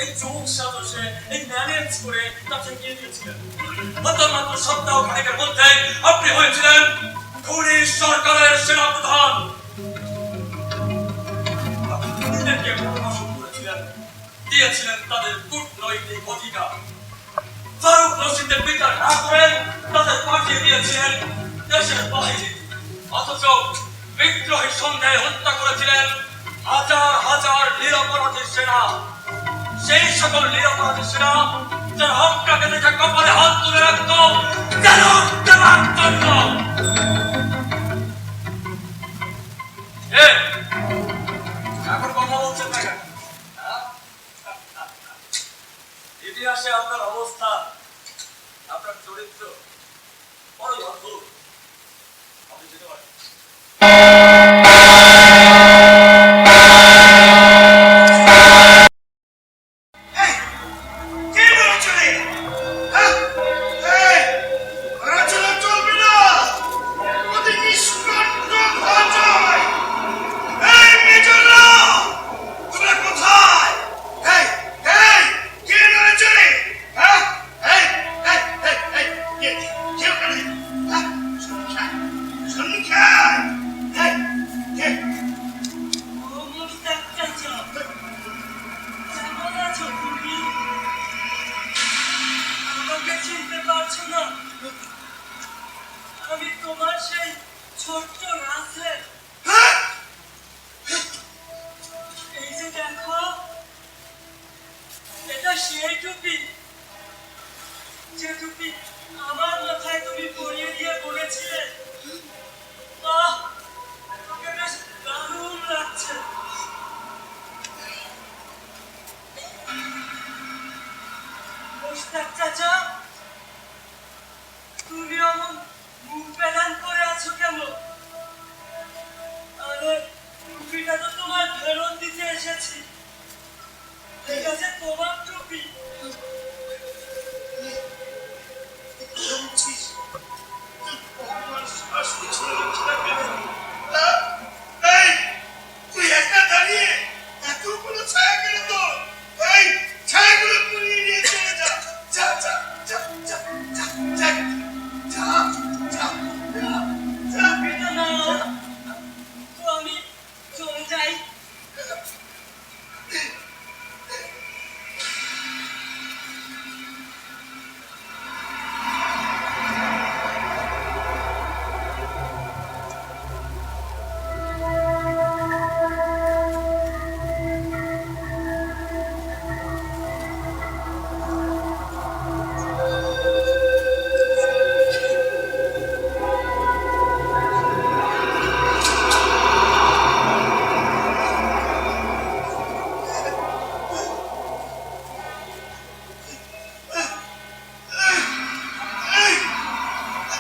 এই যোগ সাজসে এই ম্যানেজ করে তাকে এগিয়ে দিয়েছিলেন। মাত্র সপ্তাহ খানেকের মধ্যে আপনি হয়েছিলেন খুনি সরকারের সেনাপ্রধান। আপনি খুনিদেরকে প্রশাসন করেছিলেন, দিয়েছিলেন তাদের কূটনৈতিক অধিকার। ফারুক রশিদের বিচার না করে তাদের পাঠিয়ে দিয়েছিলেন দেশের বাহিরে। অথচ বিদ্রোহী সন্ধ্যায় হত্যা করেছিলেন হাজার হাজার নিরপরাধী সেনা। সেই সকল নিরপরাধী সেনা যারা আপনাকে দেখে কপালে হাত তুলে রাখত যেন দেওয়ার জন্য। এখন কথা বলছেন না কেন? ইতিহাসে আপনার অবস্থা, আপনার চরিত্র বড়ই অদ্ভুত। আপনি যেতে পারেন। সেই টুপি যে টুপি আমার মাথায় তুমি পরিয়ে দিয়ে বলেছিলে, বাহ, তোকে বেশ দারুণ লাগছে। মোশতাক চাচা, তুমি অমন মুখ বেলান করে আছো কেমন? আরে টুপিটা তো তোমার ফেরত দিতে এসেছি। ঠিক আছে, তোমার টুপি। বলছিস আমার শ্বাস পিছনে যাচ্ছে না কেন? এই তুই একা দাঁড়িয়ে এতগুলো ছায়া কেন তোর? এই ছায়াগুলো পুড়িয়ে নিয়ে চলে যা। যা যা যা যা যা যা যা যা যা। টুপিটা না তো আমি চলে যাই।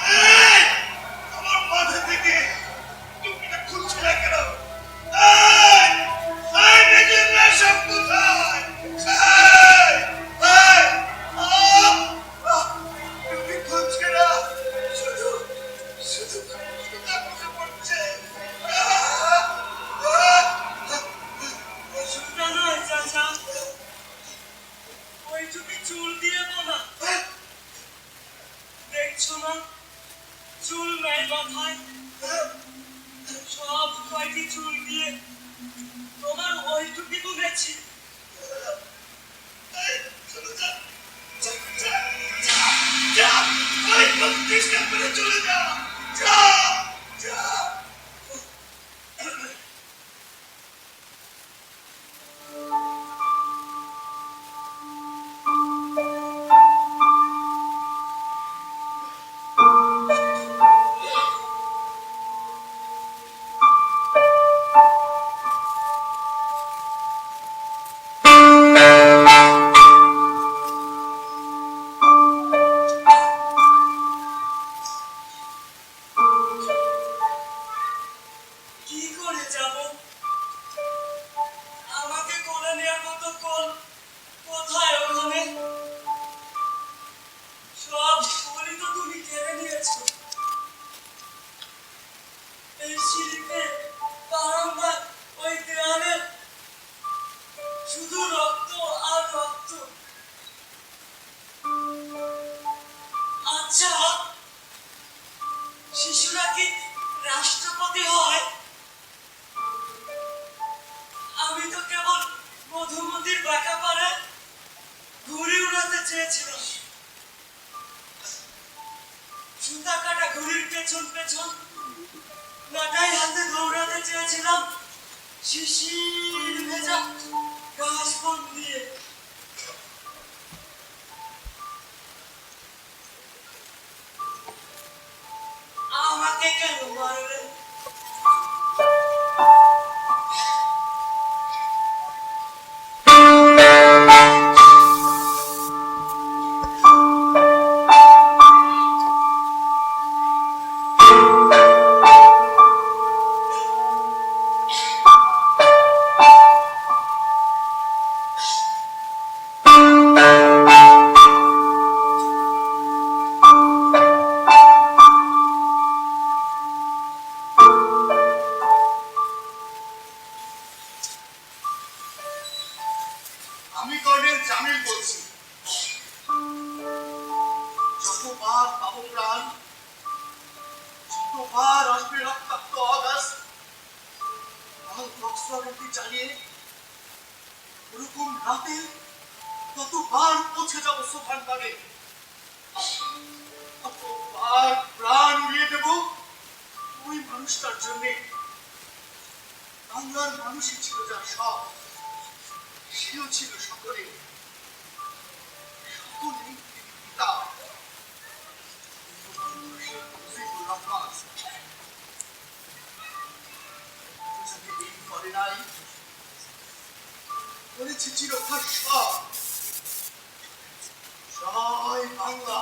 এই আমার মাথা থেকে টুপিটা খুলছে না কেন? এই এই দেখলেন না সব কোথায়? এই টুপি খুলছে না, শুধু শুধু সুতা খুঁজে পড়ছে। সুতা নয় চাচা, ওই টুপি চুল দিয়ে বোনা। দেখছো না, চুল নাই মাথায়। সব কয়টি চুল দিয়ে তোমার ওই টুপি বুনেছি। এই চলে যা যা যা যা যা। ওই প্রতিষ্ঠা করে চলে যা। যা যা। কি করে যাব? আমাকে কোলে নেওয়ার মতো কোল কোথায় ওখানে? সব কোলই তো তুমি কেড়ে নিয়েছো। এই সিঁড়িতে, বারান্দায়, ওই দেয়ালে শুধু রক্ত আর রক্ত। আচ্ছা, শিশুরা কি রাষ্ট্রপতি হয়? আমি তো কেবল মধুমতির বাঁকা পারে ঘুড়ি উড়াতে চেয়েছিলাম। সুতা কাটা ঘুড়ির পেছন পেছন লাটাই হাতে দৌড়াতে চেয়েছিলাম শিশির ভেজা ঘাস বন দিয়ে। আমাকে কেন মারলে? আমি কর্নেল জামিল বলছি। যতবার পাবো প্রাণ, যতবার আসবে রক্তাক্ত অগাস্ট, বক্সওয়াগনটি চালিয়ে ওরকম রাতে ততবার পৌঁছে যাবো সোফানবাগে। ততবার প্রাণ উড়িয়ে দেব ওই মানুষটার জন্যে। বাংলার মানুষই ছিল যার সব, সেও ছিল সকলে। এক্ষুনি পিতা সিদ্ধুর রহমান যদি এই করে নাই করেছে চিরকাল সব জয় বাংলা